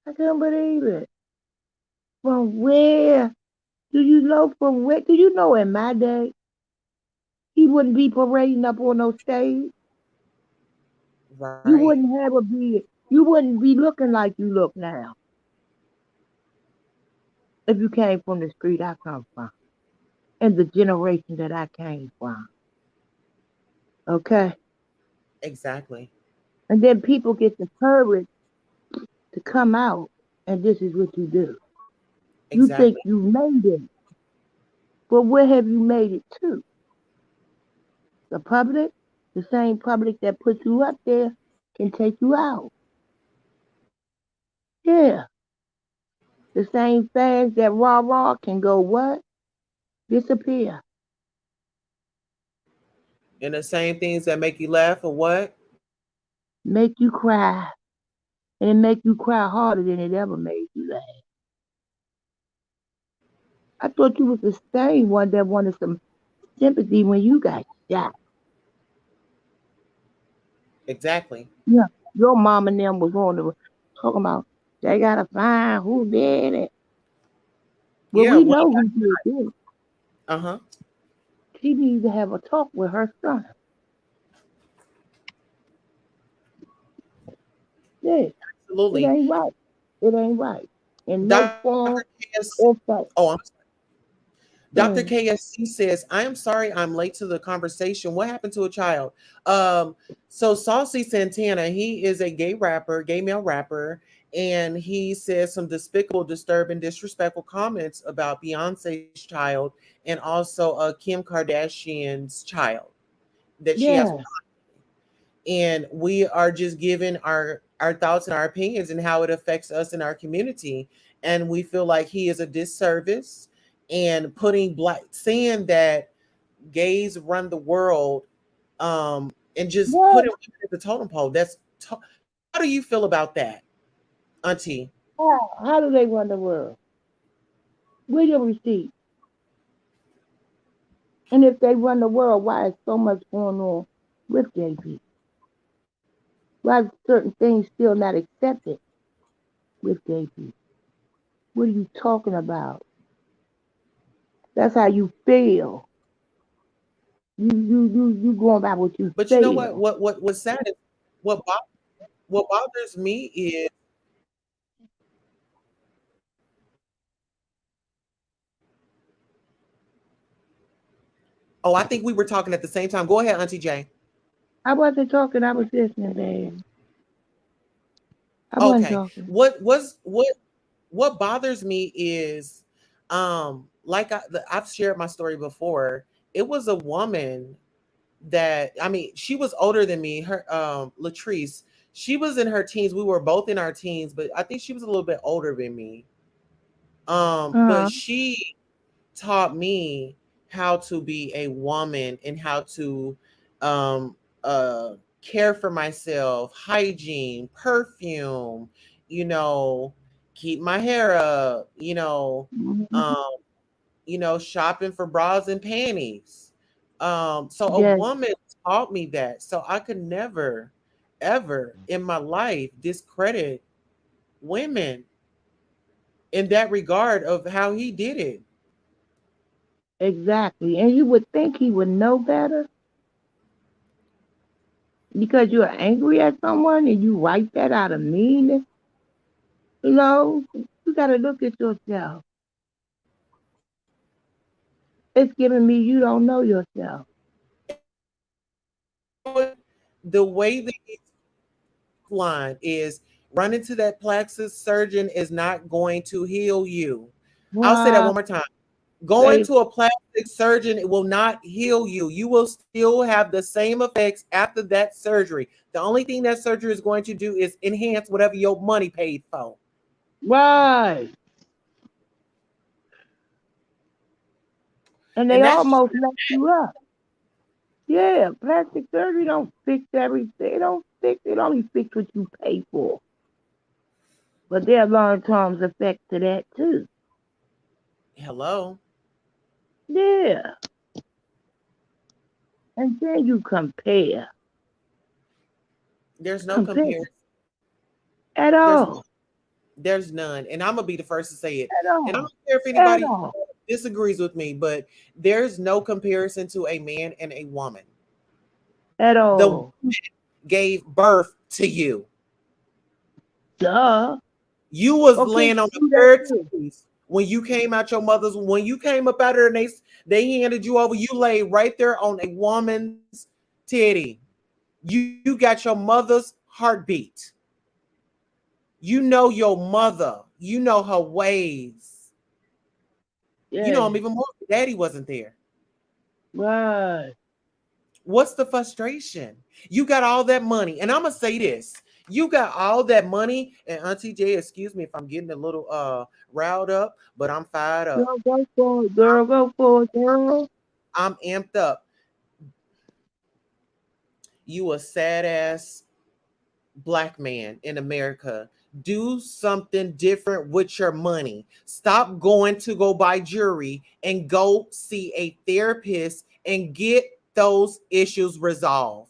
I couldn't believe it. From where? Do you know from where? Do you know in my day, he wouldn't be parading up on no stage? You Right. wouldn't have a beard. You wouldn't be looking like you look now if you came from the street I come from and the generation that I came from. Okay? Exactly. And then people get the courage to come out, and this is what you do. You think Exactly. you made it, but where have you made it to? The public? The same public that put you up there can take you out. Yeah. The same fans that rah can go what? Disappear. And the same things that make you laugh or what? Make you cry. And it make you cry harder than it ever made you laugh. I thought you was the same one that wanted some sympathy when you got shot. Exactly. Yeah. Your mom and them was on the talking about they gotta find who did it. Well, Yeah. we One. know who did it. Uh-huh. She needs to have a talk with her son. Yeah, it Absolutely. ain't right. It ain't right. In no form Dr. KS. or fashion. Oh, I'm Dr. Mm. KSC says, I am sorry I'm late to the conversation. What happened to a child? Um, so Saucy Santana, he is a gay rapper, gay male rapper, and he says some despicable, disturbing, disrespectful comments about Beyonce's child and also Kim Kardashian's child that she has. Yeah, And we are just giving our thoughts and our opinions and how it affects us in our community, and we feel like he is a disservice and putting black saying that gays run the world, and just what? putting women at the totem pole. How do you feel about that, Auntie? How do they run the world? Where your receipt? And if they run the world, why is so much going on with gay people? Why is certain things still not accepted with gay people? What are you talking about? That's how you feel. You going by what you But you know what feel. what's sad is what what bothers me is, oh, I think we were talking at the same time. Go ahead, Auntie J. I wasn't talking. I was listening, babe. I wasn't Okay. talking. What bothers me is, like I've shared my story before. It was a woman that, I mean, she was older than me. Her Latrice, she was in her teens. We were both in our teens, but I think she was a little bit older than me. But Uh-huh. she taught me how to be a woman and how to um care for myself, hygiene, perfume, you know, keep my hair up, Mhm. um, shopping for bras and panties. So a Yes, woman taught me that. So I could never, ever in my life discredit women in that regard of how he did it. exactly. And you would think he would know better because you're angry at someone and you write that out of meanness. You got to look at yourself. It's giving me you don't know yourself. The way that he's line is, running to that plexus surgeon is not going to heal you. I'll say that Why? one more time. Going to a plastic surgeon, it will not heal you. You will still have the same effects after that surgery. The only thing that surgery is going to do is enhance whatever your money paid for. Right. And they And that's just almost mess you up. Yeah, plastic surgery don't fix everything. It don't fix. It only fix what you pay for. But there are long-term effects to that too. hello. Yeah. And then you compare. There's no Compare comparison. at There's all. there's none. And I'm gonna be the first to say it. At And I all. don't care if At anybody all. disagrees with me, but there's no comparison to a man and a woman. At The all. woman gave birth to you. Duh. You was Okay, laying on the do that third too. titties when you came out your mother's. When you came up out of there and they handed you over, you lay right there on a woman's titty. You got your mother's heartbeat. You know your mother. You know her ways. You know Yeah. him even more. Daddy wasn't there. Right. What's the frustration? You got all that money, and I'm gonna say this: you got all that money, and Auntie J, excuse me if I'm getting a little riled up, but I'm fired up. Girl, go for it, girl. Go for it, girl. I'm amped up. You a sad ass black man in America. Do something different with your money. Stop going to go buy jewelry and go see a therapist and get those issues resolved.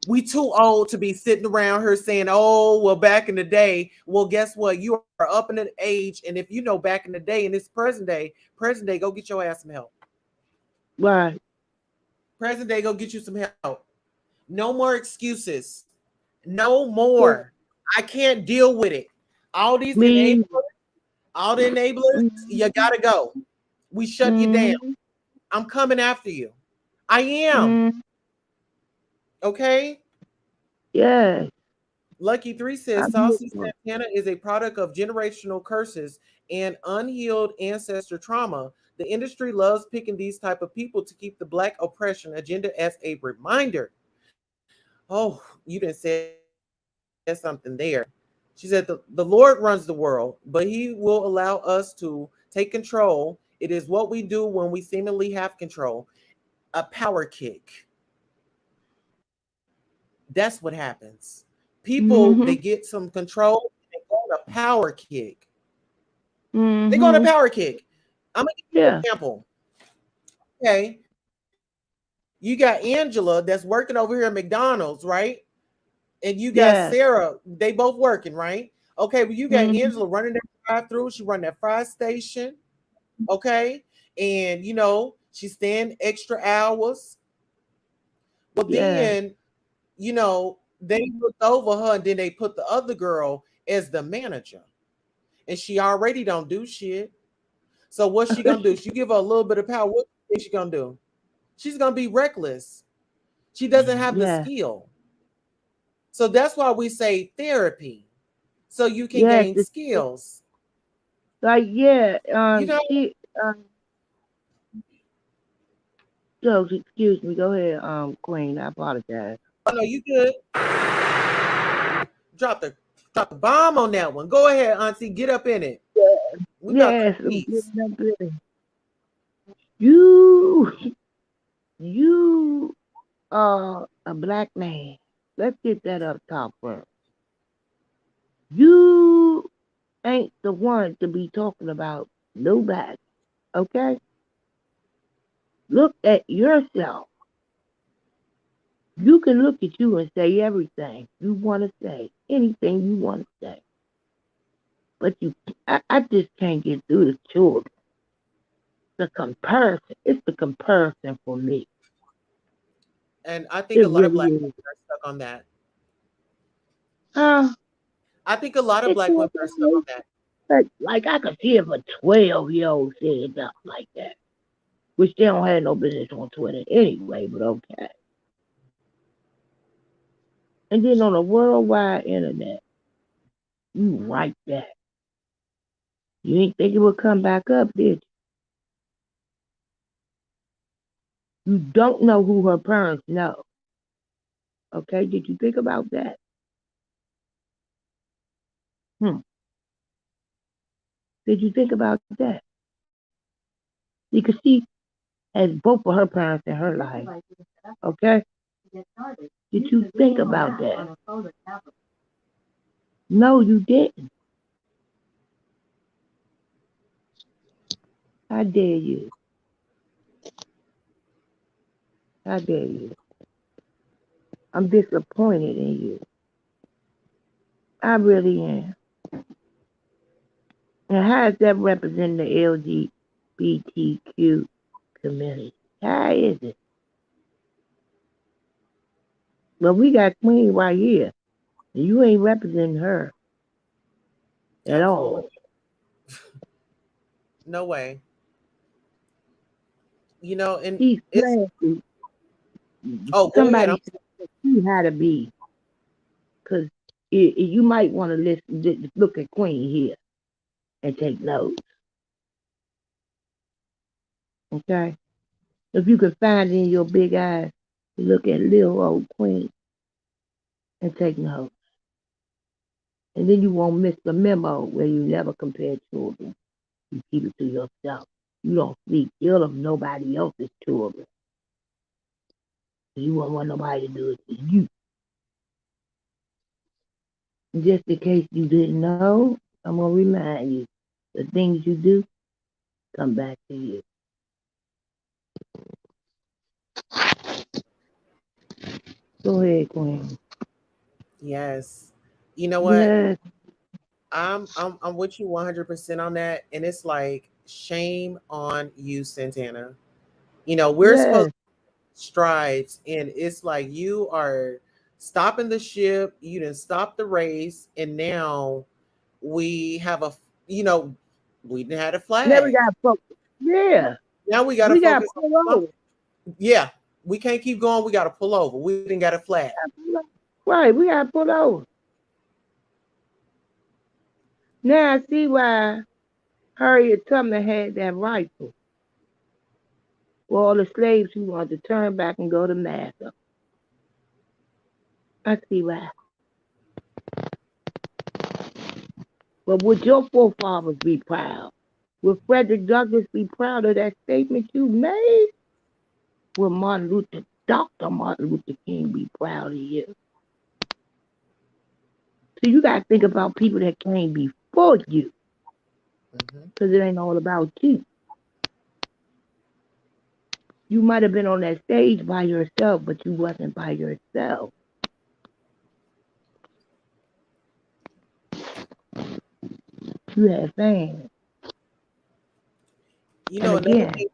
We too old to be sitting around here saying, "Oh, well, back in the day." Well, guess what? You are up in an age, and if you know back in the day and it's present day, go get your ass some help. Right. Present day, go get you some help. No more excuses. No Yeah. more. I can't deal with it. All these Me. enablers, all the enablers, you gotta go. We shut you down. Mm, I'm coming after you. I am. mm, Okay. yes. Lucky 3 I'm says here Saucy for it. Santana is a product of generational curses and unhealed ancestor trauma. The industry loves picking these type of people to keep the black oppression agenda as a reminder. Oh, you didn't say something there. She said the Lord runs the world, but he will allow us to take control. It is what we do when we seemingly have control. A power kick. That's what happens. People, they Mm-hmm. get some control, they go on a power kick. They go on a Mm-hmm. power kick. I'm gonna give you an Yeah. example. Okay. You got Angela that's working over here at McDonald's, right? And you got Yes. Sarah, they both working, right? Okay, but you got Mm-hmm. Angela running that drive-through, she run that fry station, okay, and she's staying extra hours. Well, Yes. then they looked over her, and then they put the other girl as the manager, and she already don't do shit. So what's she gonna do? She give her a little bit of power. What is she gonna do? She's gonna be reckless. She doesn't have the Yes. skill. So that's why we say therapy, so you can Yes. gain It's skills. like, yeah. You know, She. So excuse me. Go ahead, Queen. I apologize. I know you good. Drop the drop the bomb on that one. Go ahead, Auntie. Get up in it. We about to Yes. I'm peace. getting up there. You. You are a black man. Let's get that up top first. You ain't the one to be talking about nobody. Okay? Look at yourself. You can look at you and say everything you want to say, anything you want to say. But I just can't get through the children. The comparison, it's the comparison for me. And I think It a lot of really black is. women are stuck on that. Uh, I think a lot of it's black women are stuck on that. like I could see if a 12-year-old said stuff like that, which they don't have no business on Twitter anyway, but okay. And then on the worldwide internet, you write that. You ain't think it would come back up, did you? You don't know who her parents know. Okay, did you think about that? Did you think about that? Because she has both of her parents in her life. Okay? Did you think about that? No, you didn't. How dare you? How dare you? I'm disappointed in you. I really am. And how does that represent the LGBTQ community? How is it? Well, we got Queen right here. And you ain't representing her at Absolutely. all. No way. You know, and She's it's classy. go ahead. Somebody said she had to be. Because you might want to look at Queen here and take notes. Okay? If you could find it in your big eyes to look at little old Queen and take notes. And then you won't miss the memo where you never compare children. You keep it to yourself. You don't speak ill of nobody else's children. You won't want nobody to do it to you. Just in case you didn't know, I'm going to remind you. The things you do come back to you. Go ahead, Queen. Yes. You know what? Yes, I'm with you 100% on that, and it's like shame on you, Santana. You know, we're supposed yes. to strides, and it's like you are stopping the ship. You didn't stop the race, and now we have a you know we didn't have a Now we flag. got focus. Yeah, Now we got to we got focus pull on over. something. Yeah, we can't keep going. We got to pull over. We didn't got a flag. Right, we got pull over. Now I see why Harriet Tubman had that rifle for all the slaves who wanted to turn back and go to Massa. I see why. But would your forefathers be proud? Would Frederick Douglass be proud of that statement you made? Would Dr. Martin Luther King be proud of you? So you got to think about people that came before you, because it ain't all about you. You might have been on that stage by yourself, but you wasn't by yourself. You had fans. You And know, another again, thing.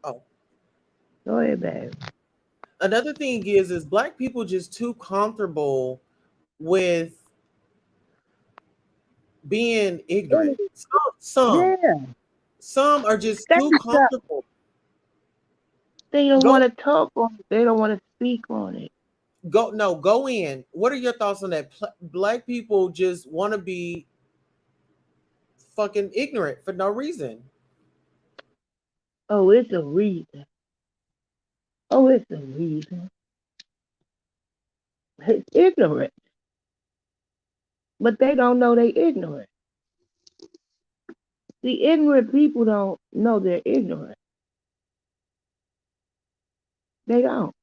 Oh, go ahead, babe. another thing is black people just too comfortable with being ignorant. Some, Yeah, some are just too stand up. comfortable. They don't Go want to talk on it. They don't want to speak on it. go no go in. What are your thoughts on that? Black people just want to be fucking ignorant for no reason. Oh, it's a reason. Oh, it's a reason. It's ignorant. But they don't know they ignorant. The ignorant people don't know they're ignorant. They don't.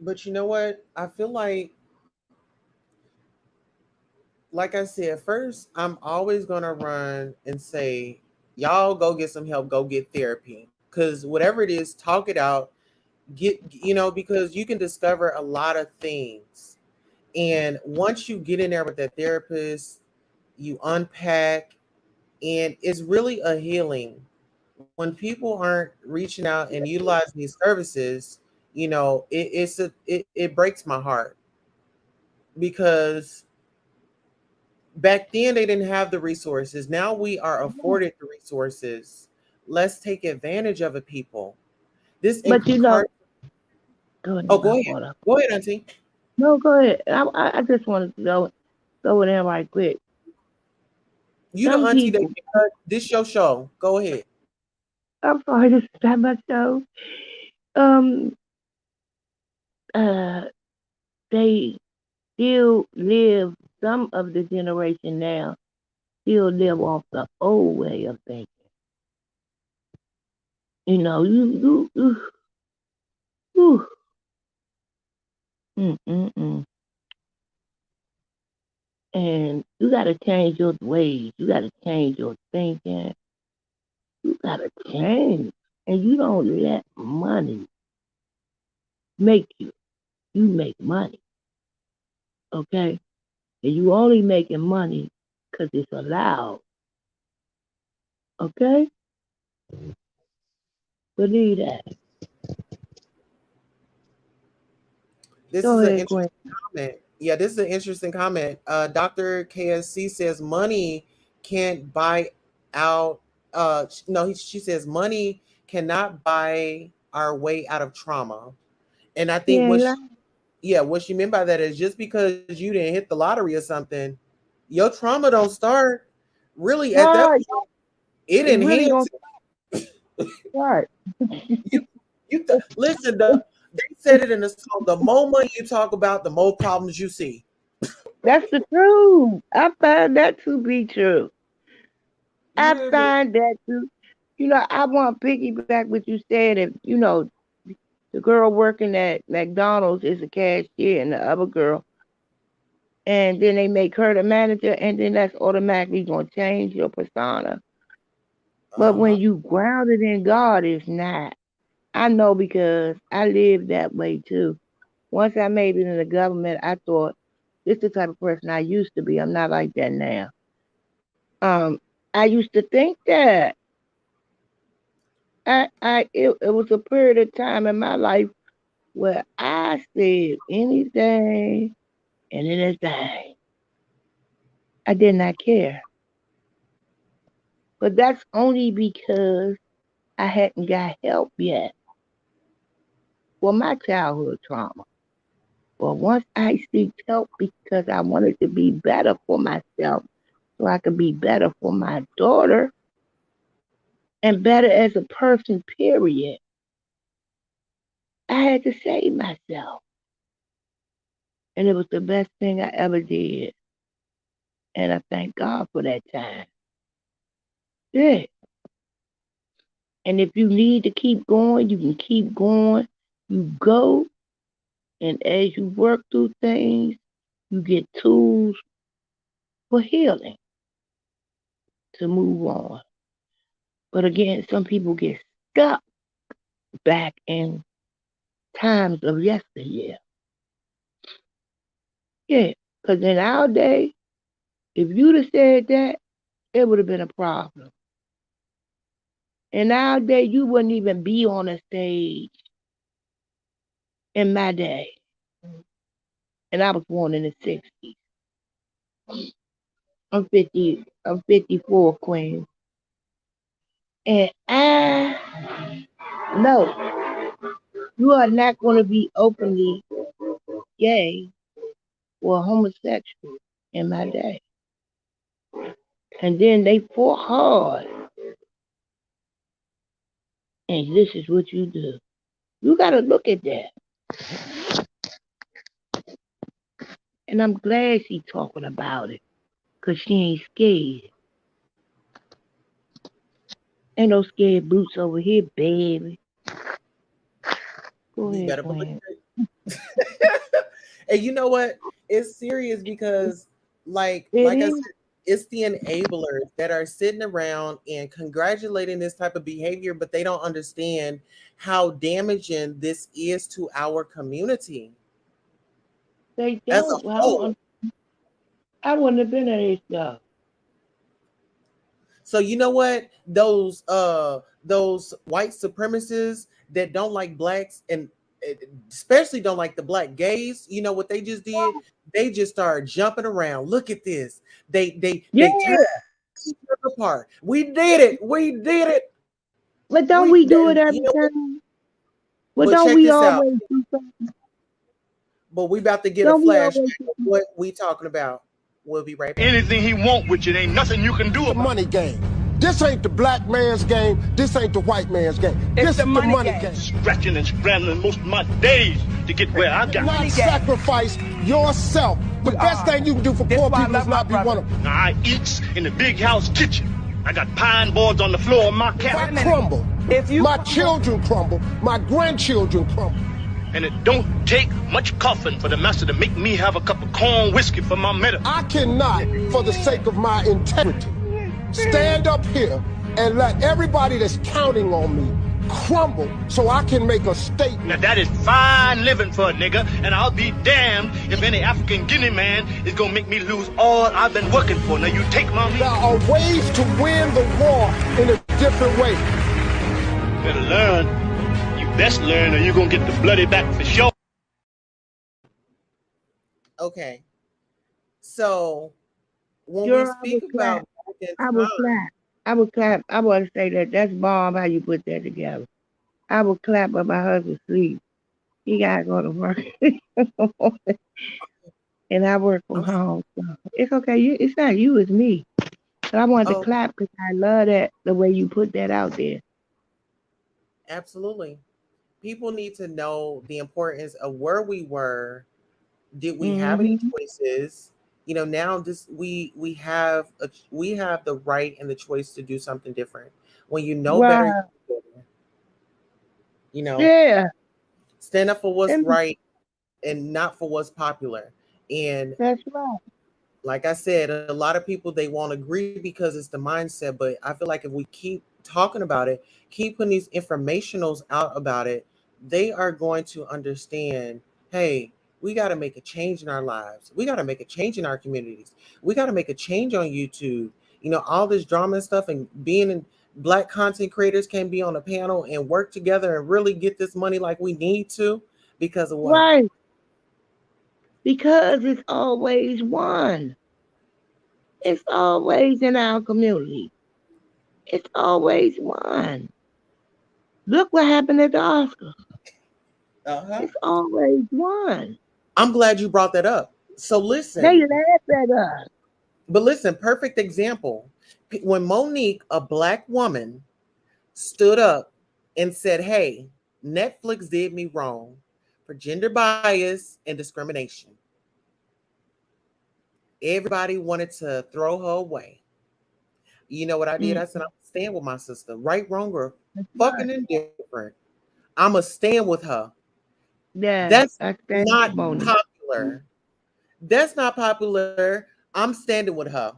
But you know what? I feel like I said, first, I'm always gonna run and say, y'all go get some help, go get therapy. Cause whatever it is, talk it out. Because you can discover a lot of things. And once you get in there with that therapist, you unpack, and it's really a healing. When people aren't reaching out and utilizing these services, it breaks my heart because back then they didn't have the resources. Now we are afforded the resources. Let's take advantage of it, people. This But incarnate. go ahead, Oh, my go ahead. water. Go ahead, Auntie. No, go ahead. I just wanted to go in there right quick. You the Some auntie that people, get cut. This your show. Go ahead. I'm sorry, this is not my show. Um, uh, they still live, some of the generation now still live off the old way of thinking. You know, you mm, mm, mm. And you got to change your ways. You got to change your thinking. You got to change. And you don't let money make you. You make money, okay? And you only making money because it's allowed, okay? Believe that. This Go is an ahead, Gwen. interesting comment. Yeah, this is an interesting comment. Dr. KSC says money can't buy out. No, she says money cannot buy our way out of trauma. And I think Yeah, what she meant by that is just because you didn't hit the lottery or something, your trauma don't start. Really, at that right. point, it It really don't enhances start. you. Listen, they said it in the song. The more money you talk about, the more problems you see. That's the truth. I find that to be true. You I hear me? find that to, I want to piggyback what you said. If, the girl working at McDonald's is a cashier and the other girl, and then they make her the manager, and then that's automatically going to change your persona. But Uh when huh. you grounded in God, it's not. I know because I lived that way too. Once I made it in the government, I thought this is the type of person I used to be. I'm not like that now. Um, I used to think that it was a period of time in my life where I said anything and anything. I did not care. But that's only because I hadn't got help yet for my childhood trauma. But once I seeked help because I wanted to be better for myself, so I could be better for my daughter and better as a person, period, I had to save myself. And it was the best thing I ever did. And I thank God for that time. Yeah. And if you need to keep going, you can keep going. You go, and as you work through things, you get tools for healing to move on. But again, some people get stuck back in times of yesteryear. Yeah, because in our day, if you'd have said that, it would have been a problem. In our day, you wouldn't even be on a stage in my day. And I was born in the 60s. I'm 54, Queen. And I know you are not going to be openly gay or homosexual in my day. And then they fought hard. And this is what you do. You got to look at that. And I'm glad she's talking about it. Because she ain't scared. Ain't no scared boots over here, baby. Go You ahead, better believe Queen. it. And you know what? It's serious because, It like I is. said, it's the enablers that are sitting around and congratulating this type of behavior, but they don't understand how damaging this is to our community They as a don't. whole. Well, I wouldn't have been at this stuff. So you know what? Those white supremacists that don't like blacks and especially don't like the black gays, you know what they just did? They just started jumping around. Look at this. Yeah, They tear each other apart. We did it. We did it. but don't we do it You every know what? time? But But don't check we this out. always do something? But we about to get a Don't we always flashback do of something? what we talking about. We'll be right back. Anything he want with you, ain't nothing you can do The about money game. This ain't the black man's game. This ain't the white man's game. This is the money game. it. Scratching and scrambling most of my days to get where I got. Not sacrifice yourself. The best thing you can do for poor people is not be one of them. Now, I eats in the big house kitchen. I got pine boards on the floor of my If I cabin. crumble, my children crumble, my grandchildren crumble. And it don't take much coughing for the master to make me have a cup of corn whiskey for my medicine. I cannot, for the sake of my integrity, stand up here and let everybody that's counting on me crumble so I can make a statement. Now that is fine living for a nigga, and I'll be damned if any African Guinea man is gonna make me lose all I've been working for. Now you take my There are ways to win the war in a different way. better learn. You best learn, or you gonna get the bloody back for sure. Okay. So when Girl, we speak about back in I would time, clap. I would clap. I want to say that's bomb how you put that together. I would clap when my husband sleep. He gotta go to work. And I work from home. So it's okay. It's not you, it's me. So I wanted to clap because I love that, the way you put that out there. absolutely. People need to know the importance of where we were. Did we have any choices? You know, now we have the right and the choice to do something different. When you know better, you know, stand up for what's right and not for what's popular. And that's right. Like I said, a lot of people, they won't agree because it's the mindset, but I feel like if we keep talking about it, keep putting these informationals out about it, they are going to understand, hey, we got to make a change in our lives. We got to make a change in our communities. We got to make a change on YouTube. You know, all this drama and stuff, and being in Black content creators can be on a panel and work together and really get this money like we need to because of what? Right. Because it's always one. It's always in our community. It's always one. Look what happened at the Oscars. It's always one. I'm glad you brought that up. So listen. They laugh at us. But listen, perfect example. When Monique, a Black woman, stood up and said, hey, Netflix did me wrong for gender bias and discrimination. Everybody wanted to throw her away. You know what I did? I said, I'm stand with my sister. Right, wrong, or fucking indifferent. I'm going to stand with her. Yeah, That's not popular. That's not popular. I'm standing with her.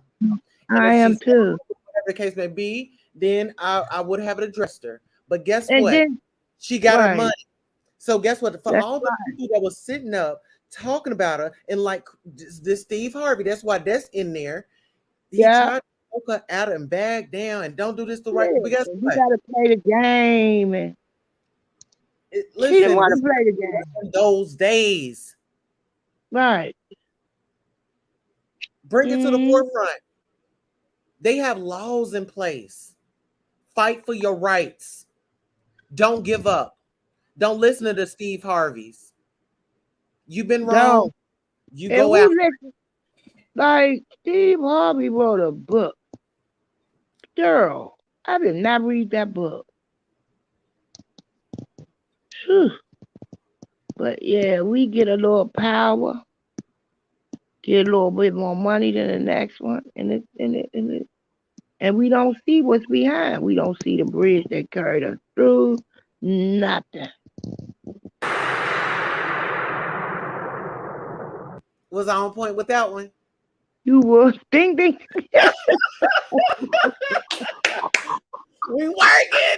I am too. Whatever the case may be, then I would have addressed her. But guess what? She got her money. So guess what? For all the people that was sitting up talking about her, and like this Steve Harvey, that's why that's in there. He tried to poke her out and back down and don't do this the right. But guess what? You gotta play the game. Listen, she didn't want to play the game. Those days. Right. Bring it to the forefront. They have laws in place. Fight for your rights. Don't give up. Don't listen to the Steve Harveys. You've been wrong. You go out. Like Steve Harvey wrote a book. Girl, I did not read that book. Whew. But yeah, we get a little power, get a little bit more money than the next one, and we don't see what's behind. We don't see the bridge that carried us through. Nothing. Was I on point with that one? You was ding ding. We working.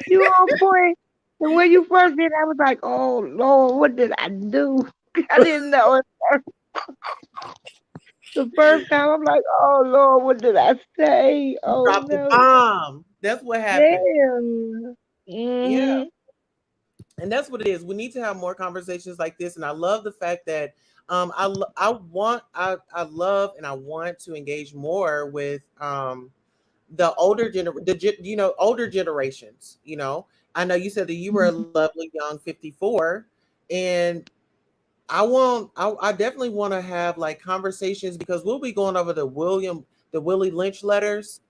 You on point. And when you first did, I was like, "Oh Lord, what did I do?" I didn't know it. The first time, I'm like, "Oh Lord, what did I say?" Oh Drop the bomb. That's what happened. Yeah. And that's what it is. We need to have more conversations like this. And I love the fact that I love and I want to engage more with the older older generations. You know, I know you said that you were a lovely young 54, and I definitely want to have like conversations because we'll be going over the Willie Lynch letters.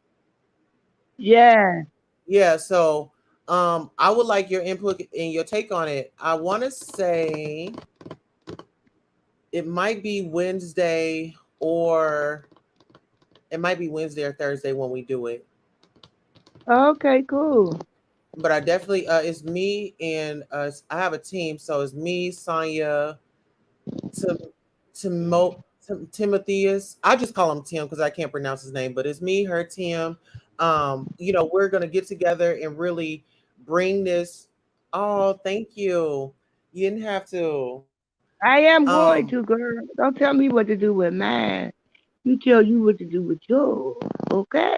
Yeah. Yeah, so I would like your input and your take on it. I want to say it might be Wednesday or it might be Wednesday or Thursday when we do it. Okay, cool. But I definitely it's me and I have a team, so it's me, Sonya, Tim, Timotheus. I just call him Tim because I can't pronounce his name, but it's me, her, Tim. We're gonna get together and really bring this. Oh, thank you. You didn't have to. I am Um, going to, girl. Don't tell me what to do with mine. You tell you what to do with yours. Okay?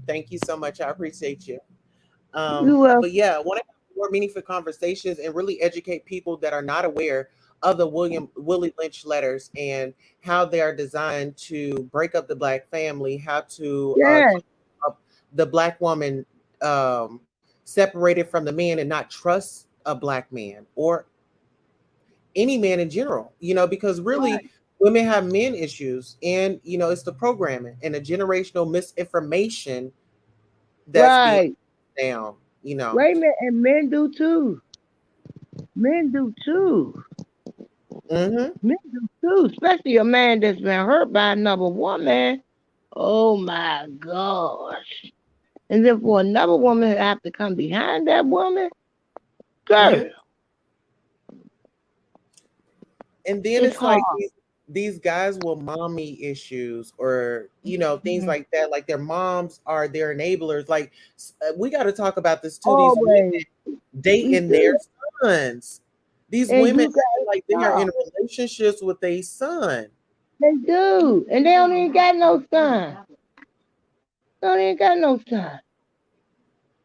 Thank you so much. I appreciate you. You will. But yeah, I want to have more meaningful conversations and really educate people that are not aware of the Willie Lynch letters and how they are designed to break up the black family, how to Yes. keep up the black woman separated from the man and not trust a black man or any man in general. Because really Right. women have men issues, and it's the programming and the generational misinformation that's being Right. down. Wait a minute. And men do too. Men do too. Hmm. Men do too. Especially a man that's been hurt by another woman. Oh my gosh. And then for another woman to have to come behind that woman, girl, Hmm. And then it's it's like hard. these guys will mommy issues or things Mhm. like that. Like their moms are their enablers. Like we got to talk about this too. These women Always. We dating their do. sons. These And women you acting gotta like they are stop. in relationships with a son. They do. And they don't even got no son. They don't even got no son.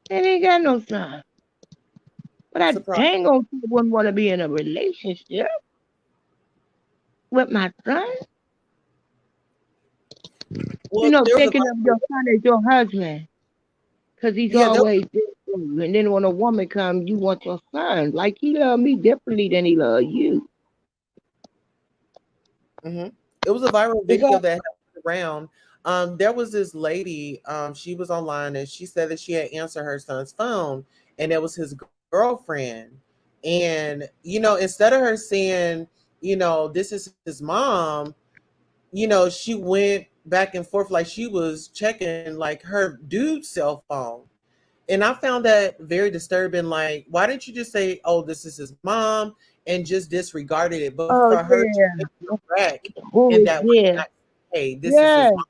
They ain't got no son. But I Surprise. dang on sure wouldn't want to be in a relationship with my son. Well, there was a Thinking of your son as your husband. Because he's yeah. always there for you. And then when a woman comes, you want your son. Like he love me differently than he love you. It was a viral It's video all, that happened around. There was this lady. She was online and she said that she had answered her son's phone, and it was his girlfriend. And instead of her saying, this is his mom, she went back and forth like she was checking like her dude's cell phone. And I found that very disturbing. Like, why didn't you just say, "Oh, this is his mom," and just disregarded it? But oh, for her to yeah. back Who in is that way, this? not, hey, this is his Yeah, mom.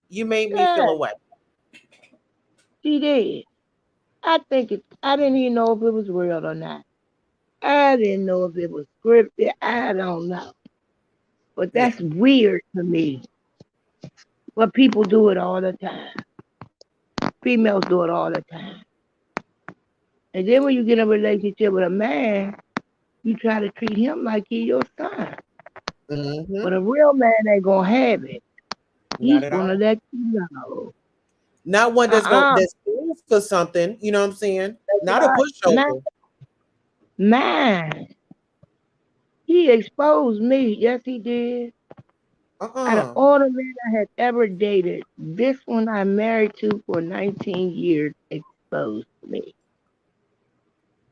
You made me yeah, feel away. she did. I didn't even know if it was real or not. I didn't know if it was scripted. I don't know. But Yeah. that's weird to me. But people do it all the time. Females do it all the time. And then when you get in a relationship with a man, you try to treat him like he your son. Hmm. But a real man ain't gonna have it. Not He's at gonna all. let you know. Not one Uh-uh. that stands for something. You know what I'm saying? That's Not a right. pushover. Man, he exposed me. Yes, he did. Out of Uh-uh. all the men I had ever dated, this one I married to for 19 years exposed me.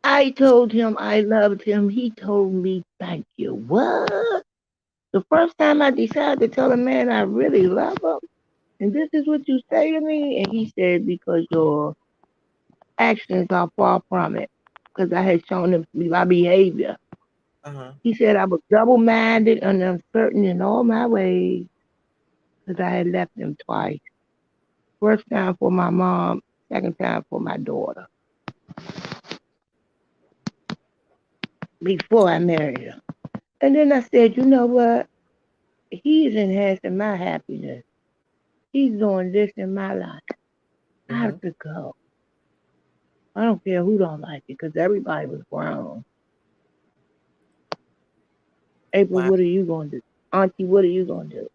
I told him I loved him. He told me, thank you. What? The first time I decided to tell a man I really love him, and this is what you say to me, and he said, because your actions are far from it. Because I had shown him my behavior. Uh-huh. He said I was double minded and uncertain in all my ways because I had left him twice. First time for my mom, second time for my daughter. Before I married her. And then I said, you know what? He's enhancing my happiness. He's doing this in my life. I Hmm. have to go. I don't care who don't like it because everybody was grown. April, Wow. what are you going to do? Auntie, what are you going to do?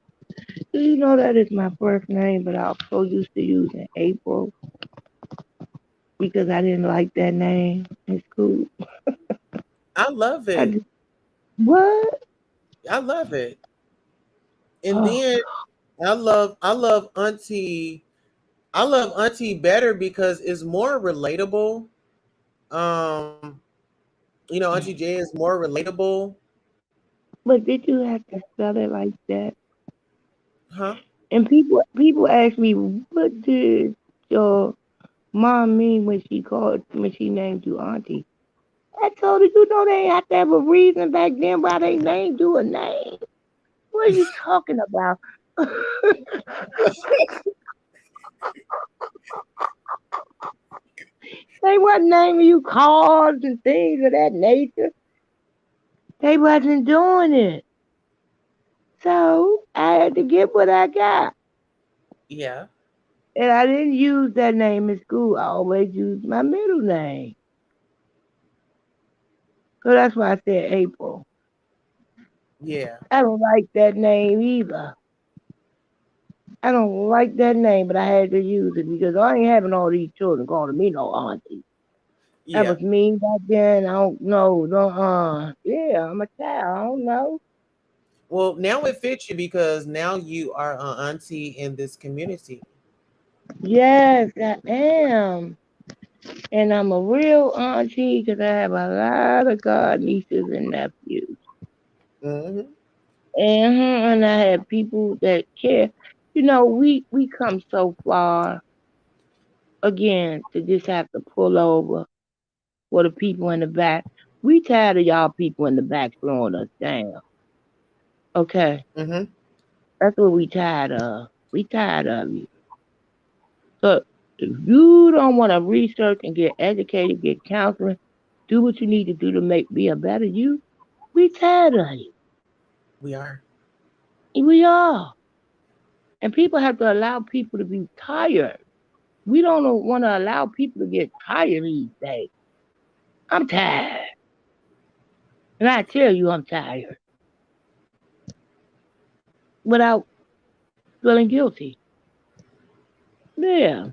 Do you know that is my first name, but I was so used to using April because I didn't like that name in school. I love I it. just, What? I love it. And Oh, then I love Auntie. I love Auntie better because it's more relatable. Um, Auntie J is more relatable. but did you have to spell it like that? Huh? And people ask me, what did your mom mean when she named you auntie? I told her, you know, they ain't have to have a reason back then why they named you a name. What are you talking about? They wasn't naming you cars and things of that nature. They wasn't doing it. So I had to get what I got. Yeah. And I didn't use that name in school. I always used my middle name. So that's why I said April. Yeah. I don't like that name either. I don't like that name, but I had to use it because I ain't having all these children calling me no auntie. That Yeah. was mean back then. I don't know. Yeah, I'm a child. I don't know. Well, now it fits you because now you are an auntie in this community. Yes, I am. And I'm a real auntie because I have a lot of god nieces and nephews. Hmm. And I have people that care. You know, we come so far again to just have to pull over for the people in the back. We tired of y'all people in the back slowing us down. Okay, Hmm. that's what we tired of. We tired of you. So if you don't want to research and get educated, get counseling, do what you need to do to make be a better you, we tired of you. We are. We are. And people have to allow people to be tired. We don't want to allow people to get tired these days. I'm tired. And I tell you I'm tired without feeling guilty. Yeah.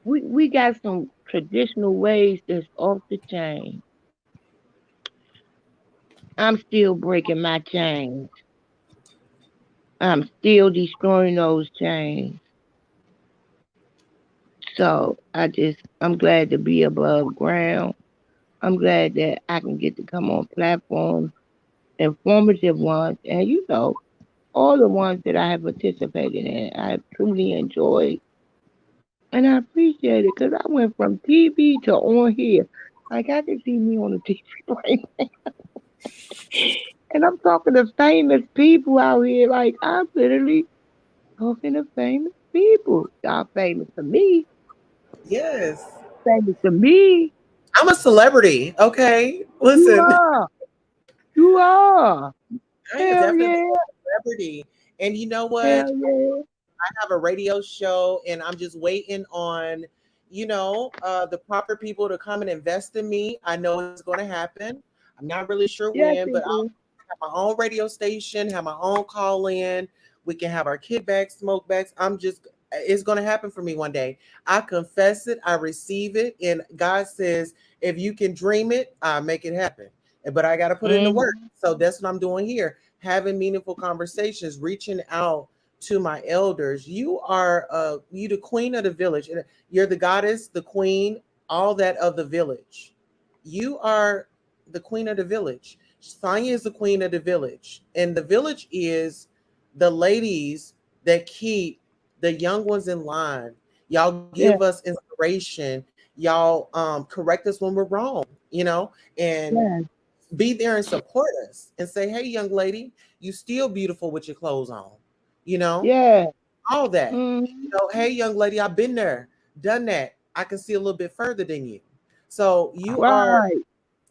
We got some traditional ways that's off the chain. I'm still breaking my chains. I'm still destroying those chains. So I'm glad to be above ground. I'm glad that I can get to come on platforms, informative ones, and all the ones that I have participated in, I have truly enjoyed. And I appreciate it because I went from TV to on here. Like I can see me on the TV screen. And I'm talking to famous people out here. Like I'm literally talking to famous people. Y'all famous to me. Yes. Famous to me. I'm a celebrity. Okay. You Listen, are. You are. I am Hell definitely yeah. a celebrity. And you know what? Hell yeah. I have a radio show and I'm just waiting on, the proper people to come and invest in me. I know it's going to happen. I'm not really sure Yes, when, but it I'll is. have my own radio station, have my own call in. We can have our kickbacks, smoke backs. It's going to happen for me one day. I confess it, I receive it. And God says, if you can dream it, I make it happen. But I got to put in the work. Mm-hmm. So that's what I'm doing here, having meaningful conversations, reaching out to my elders. You the queen of the village. And you're the goddess, the queen, all that of the village. You are the queen of the village. Sonya is the queen of the village. And the village is the ladies that keep the young ones in line. Y'all give Yeah, us inspiration. Y'all correct us when we're wrong, and yeah, be there and support us and say, hey, young lady, you still beautiful with your clothes on, you know, yeah. all that. Mm-hmm. Hey, young lady, I've been there, done that. I can see a little bit further than you. So you are Right.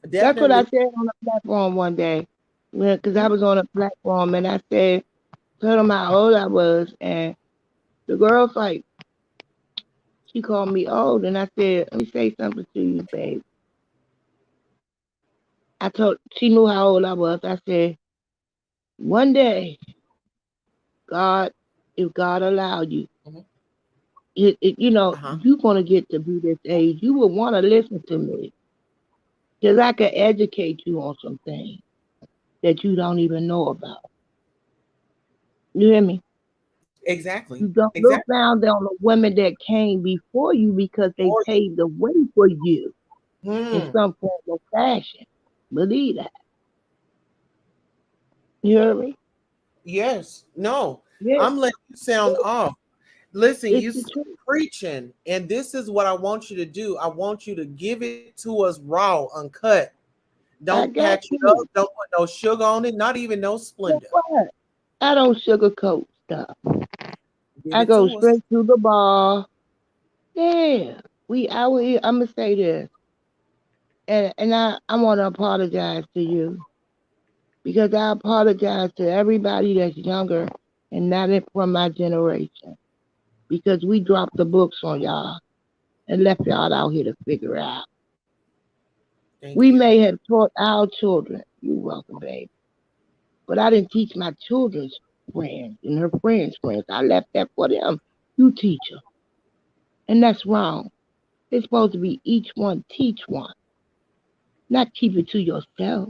That's what I definitely, said on the platform one day. Because I was on a platform and I said, told them how old I was. And the girl's like, she called me old. And I said, let me say something to you, babe. She knew how old I was. I said, one day, God, if God allow you, mhm, uh-huh. you're going to get to be this age. You will want to listen to me because I can educate you on some things. that you don't even know about. You hear me? Exactly. You don't look Exactly. down on the women that came before you because they Or paved the way for you in hmm, some form or fashion. Believe that. You hear me? yes. No. Yeah, I'm letting you sound off. Listen, it's you the truth. preaching, and this is what I want you to do. I want you to give it to us raw, uncut. I Don't got patch it up. you. Don't put no sugar on it. Not even no So Splendor. what? I don't sugarcoat stuff. Give I it go to us. straight to the bar. Yeah. I'm gonna say this. And I wanna apologize to you because I apologize to everybody that's younger and not from my generation. Because we dropped the books on y'all and left y'all out here to figure it out. Thank We you. may have taught our children. You're welcome, babe. But I didn't teach my children's friends and her friends' friends. I left that for them. You teach them. And that's wrong. It's supposed to be each one teach one, not keep it to yourself.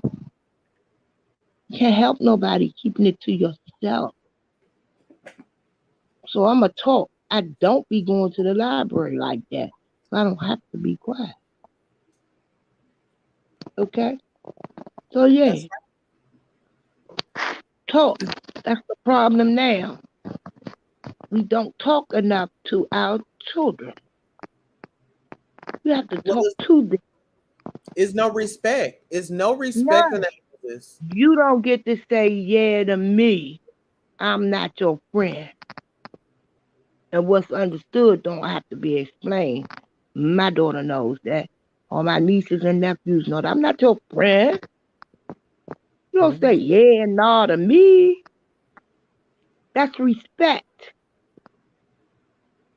You can't help nobody keeping it to yourself. So I'm a talk. I don't be going to the library like that. So I don't have to be quiet. Okay? So yeah, That's talk. That's the problem now. We don't talk enough to our children. You have to well. talk to them. It's no respect. It's no respect No, analysis. you don't get to say yeah to me. I'm not your friend. And what's understood don't have to be explained. My daughter knows that. All my nieces and nephews know that. I'm not your friend. You don't say Mhm. yeah and no to me. That's respect.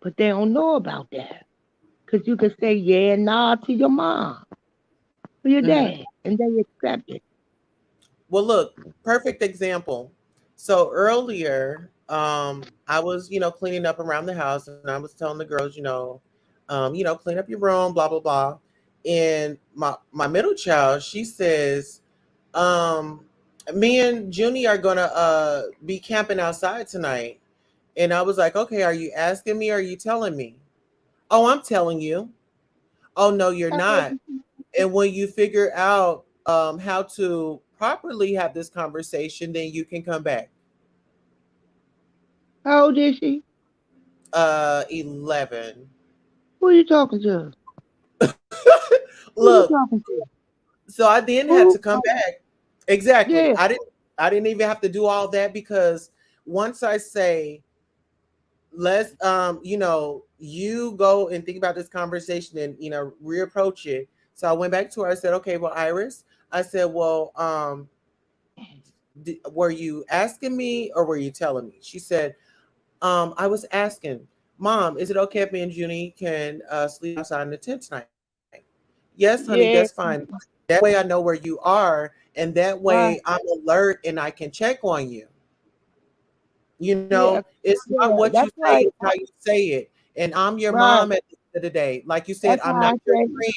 But they don't know about that. Because you can say yeah and no to your mom or your Mhm. dad. And they accept it. Well, look, perfect example. So earlier, I was, cleaning up around the house, and I was telling the girls, clean up your room, blah blah blah. And my middle child, she says, um, me and Junie are gonna be camping outside tonight. And I was like, okay, are you asking me or are you telling me? Oh, I'm telling you. Oh no, you're not. And when you figure out how to properly have this conversation, then you can come back. How old is she? 11. Who are you talking to? Who you Look, talking to? so I then had Who? to come back. Exactly. Yeah, I didn't even have to do all that because once I say, let's you go and think about this conversation and reapproach it. So I went back to her. I said, okay, well, Iris, I said, well, were you asking me or were you telling me? She said, I was asking, Mom, is it okay if me and Junie can sleep outside in the tent tonight? Yes, honey, that's yeah, fine. That way I know where you are, and that right. way I'm alert and I can check on you. Yeah, It's not yeah, what you that's say, right. it's how you say it. And I'm your Right. mom at the end of the day. Like you said, That's I'm how not I your said, friend.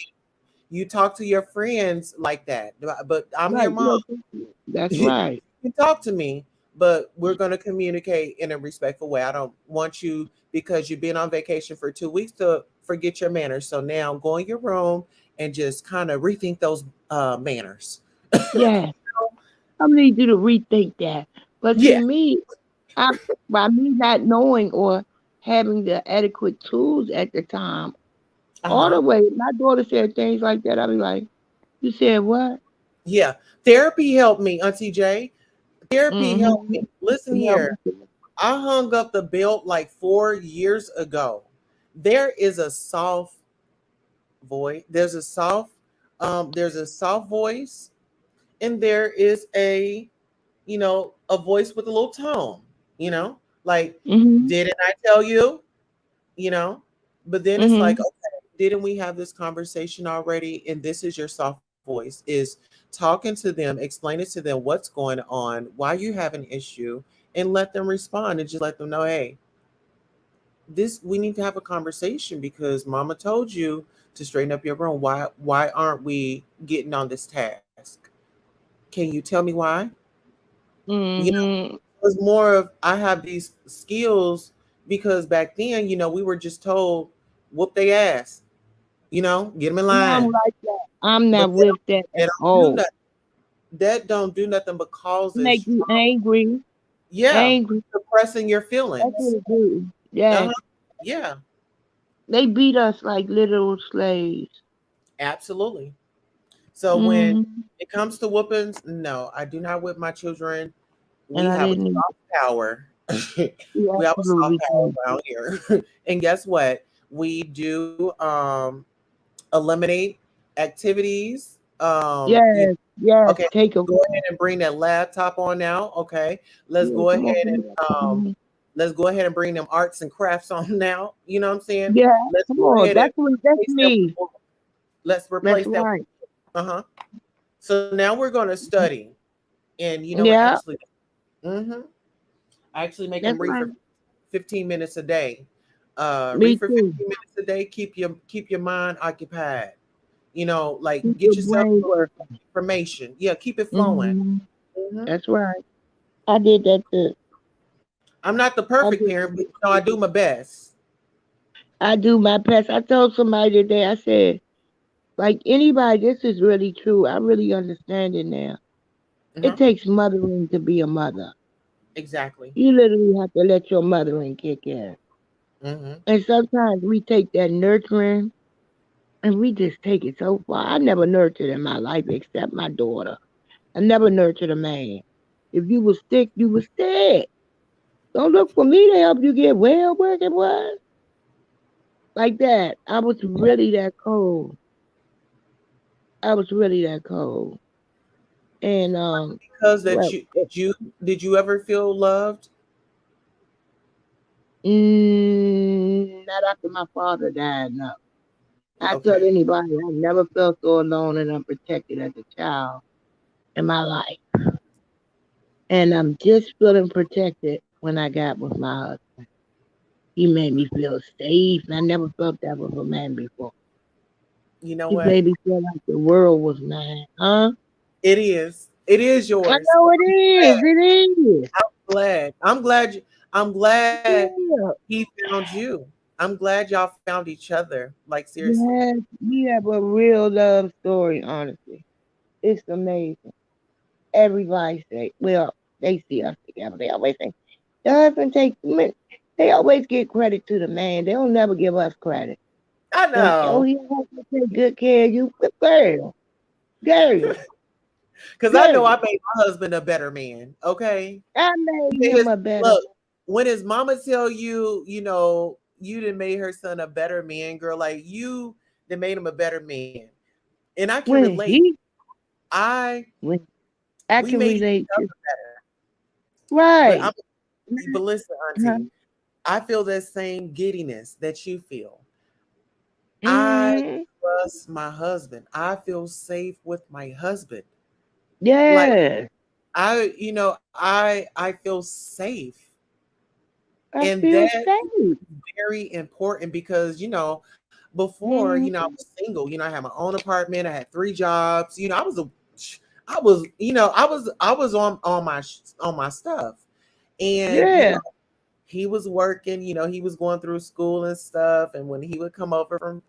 You talk to your friends like that, but I'm your right, mom. that's You right. can talk to me, but we're going to communicate in a respectful way. I don't want you, because you've been on vacation for 2 weeks, to forget your manners. So now go in your room and just kind of rethink those manners. Yeah, I need you to rethink that. But to Yeah. me, I by me not knowing or having the adequate tools at the time, all Uh-huh. the way, my daughter said things like that. I'll be like, "You said what?" Yeah. Therapy helped me, Auntie J. Therapy helped Mm-hmm. me. Listen here. I hung up the belt like 4 years ago. There is a soft voice. There's a soft voice, and there is a voice with a little tone, like, Mm-hmm. didn't I tell you? You know? But then it's like, Mm-hmm. okay, didn't we have this conversation already? And this is your soft voice, is talking to them, explaining to them what's going on, why you have an issue, and let them respond and just let them know, hey, this we need to have a conversation because mama told you to straighten up your room. Why aren't we getting on this task? Can you tell me why? You know, Mm-hmm. it was more of I have these skills because back then, we were just told whoop they ass, get them in And I'm line. like that. I'm But not with that they at don't do all. nothing. That don't do nothing but causes Make you angry, yeah, angry. suppressing your That's what feelings. it do. Yes. Uh-huh. Yeah, They beat us like little slaves. absolutely. So when Mm-hmm. it comes to whoopings, no, I do not whip my children. And We I have a didn't even soft power. we We have a soft absolutely power do. around here. And guess what? We do eliminate activities. Yes, yes, Okay, take let's a go ahead and bring that laptop on now. Okay, let's yeah, go come ahead on, and bring that phone. let's go ahead and bring them arts and crafts on now. You know what I'm saying? Yeah, Let's come go on. ahead and That's replace that. me. Let's That's replace that. right. Uh-huh. So now we're going to study, and you know what? Yeah, Actually, mm-hmm, I actually make that's them read right. for 15 minutes a day. Me Read for too. 15 minutes a day. Keep your mind occupied. Like Keep get your yourself brain working. information. Yeah, keep it flowing. Hmm. Hmm. That's right. I did that too. I'm not the I perfect did parent, but that. I do my best. I do my best. I told somebody today, I said, like anybody, this is really true. I really understand it now. It Uh-huh. takes mothering to be a mother. Exactly. You literally have to let your mothering kick in. Hmm. And sometimes we take that nurturing and we just take it so far. I never nurtured in my life except my daughter. I never nurtured a man. If you was sick, you was sick. Don't look for me to help you get well, working what? Like that. I was really that cold. I was really that cold. And Because that well, did you ever feel loved? not after my father died, no. I tell Okay. anybody I never felt so alone and unprotected as a child in my life. And I'm just feeling protected when I got with my husband. He made me feel safe, and I never felt that with a man before. You know He what? made me feel like the world was mine. Huh? It is. It is I yours. know it is. It is. I'm glad. I'm glad Yeah. he found you. I'm glad y'all found each other. Like seriously. Yes, we have a real love story, honestly. It's amazing. Everybody say, well, they see us together. They always say, the husband takes men. They always give credit to the man. They don't never give us credit. I They'll say, oh, know. he has to take good care of you. But girl, Because I know girl. I made my husband a better man. Okay. I made When him his a better look, when his mama tell you, you done made her son a better man, girl, like you that made him a better man. And I can when relate. he I when I We can made each relate to other better. But right. listen, Uh-huh. Auntie, I feel that same giddiness that you feel. I Mm-hmm. trust my husband. I feel safe with my husband. Like Yes, I feel safe. I And feel that safe. very important because before I Mm-hmm. was single. I had my own apartment. I had three jobs. I was on my stuff, and Yeah. he was working. He was going through school and stuff. And when he would come over from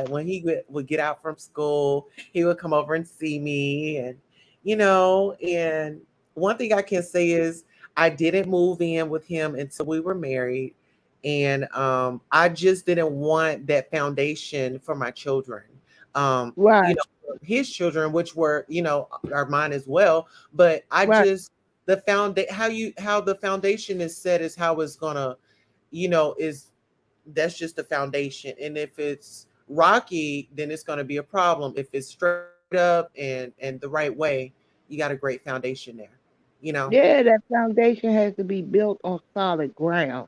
when he would get out from school, he would come over and see me. And one thing I can say is I didn't move in with him until we were married. And I just didn't want that foundation for my children. Um, you Right. know, his children, which were, are mine as well. But I Right. just how the foundation is set is how it's gonna, is that's just the foundation. And if it's rocky, then it's gonna be a problem. If it's straight up and the right way, you got a great foundation there. You know? Yeah, that foundation has to be built on solid ground,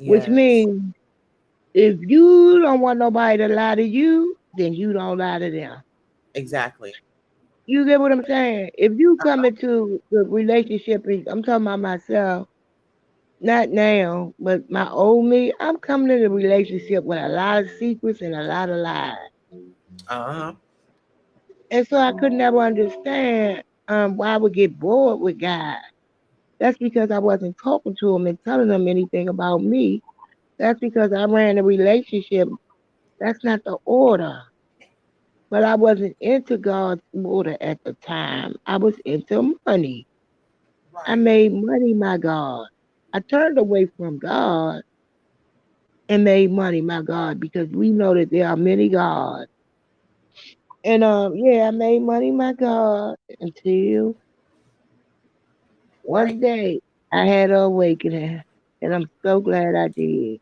which Yes, means if you don't want nobody to lie to you, then you don't lie to them. exactly. You get what I'm saying? If you come into the relationship, I'm talking about myself, not now, but my old me, I'm coming to the relationship with a lot of secrets and a lot of lies. Uh-huh. And so I could never understand why I would get bored with guys. That's because I wasn't talking to them and telling them anything about me. That's because I ran a relationship. That's not the order. But I wasn't into God's order at the time. I was into money. I Right. made money my God. I turned away from God and made money my God because we know that there are many gods. And yeah, I made money my God until Right. one day I had an awakening. And I'm so glad I did.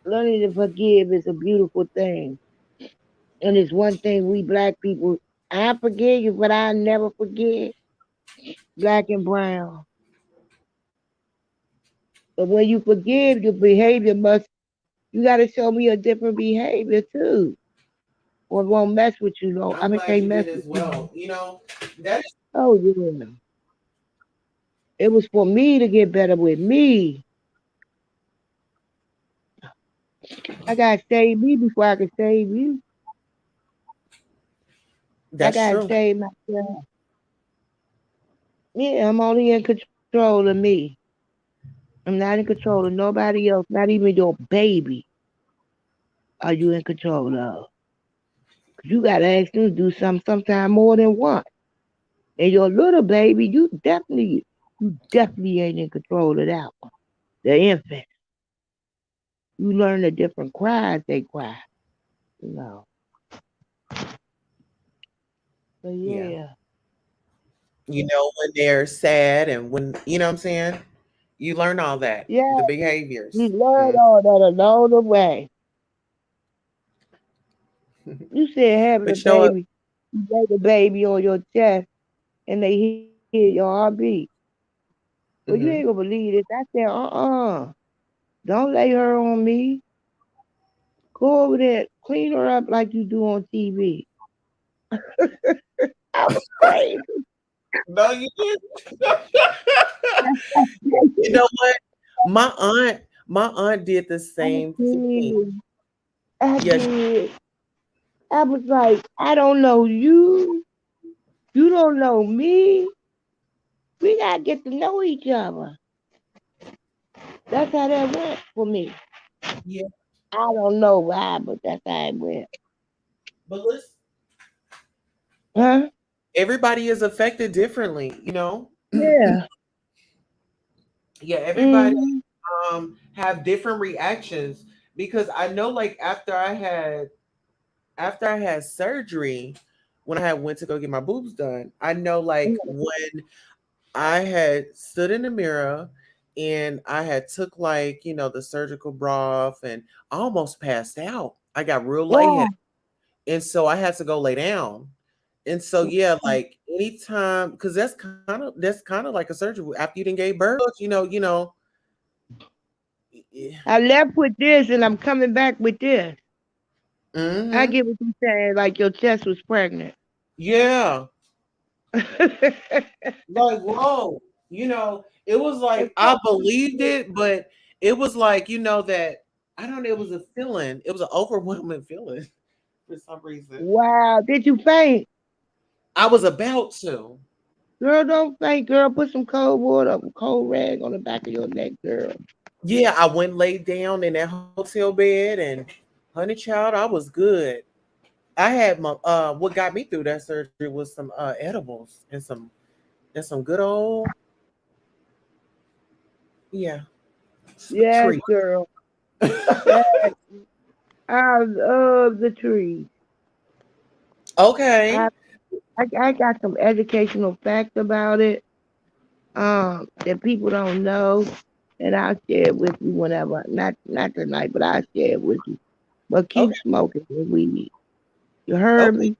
Learning to forgive is a beautiful thing. And it's one thing we black people, I forgive you, but I never forget black and brown. But when you forgive, your behavior must, you got to show me a different behavior too. Or it won't mess with you. No, I I'm mean, glad can't you mess did with as you. well. That is Oh, yeah. It was for me to get better with me. I got to save me before I can save you. I that's got to true. save myself. Yeah, I'm only in control of me. I'm not in control of nobody else, not even your baby are you in control of. 'Cause you got to ask them to do something sometime more than once. And your little baby, you definitely ain't in control of that one. The infant. You learn the different cries they cry. You know. But Yeah. yeah. When they're sad and when, you know what I'm saying? You learn all that, Yeah, the you behaviors. learn all that along the way. You said having a But you know what? baby, you lay the baby on your chest and they hear your heartbeat. Well, you ain't gonna Hmm. believe this. I said, don't lay her on me. Go over there, clean her up like you do on TV. I was crazy. No, you didn't. You know what? My aunt did the I same to me. did. I Yeah, did. I was like, I don't know you. You don't know me. We gotta get to know each other. That's how that went for me. yeah. I don't know why, but that's how it went. But listen, Huh? everybody is affected differently. Yeah. Yeah, everybody Mm-hmm. have different reactions because I know like after I had surgery, when I had went to go get my boobs done, I know like when I had stood in the mirror and I had took like, the surgical broth and I almost passed out. I got real lightheaded. Wow. And so I had to go lay down. And so yeah, like anytime, because that's kind of like a surgery after you didn't gave birth, yeah. I left with this and I'm coming back with this. I Hmm. get what you're saying, like your chest was pregnant. Yeah. It's Like, whoa. It was like I believed it, but it was like, that I don't know, it was a feeling. It was an overwhelming feeling for some reason. wow. Did you faint? I was about to. Girl, don't faint, girl. Put some cold water, cold rag on the back of your neck, girl. Yeah, I went laid down in that hotel bed and honey child, I was good. I had my what got me through that surgery was some edibles and some good old, yeah, some Yes, treat. girl. Yes. I love the tree. Okay. I, I got some educational facts about it that people don't know, and I'll share it with you whenever. Not tonight, but I'll share it with you. But keep Okay. smoking the weed. You heard Okay. me?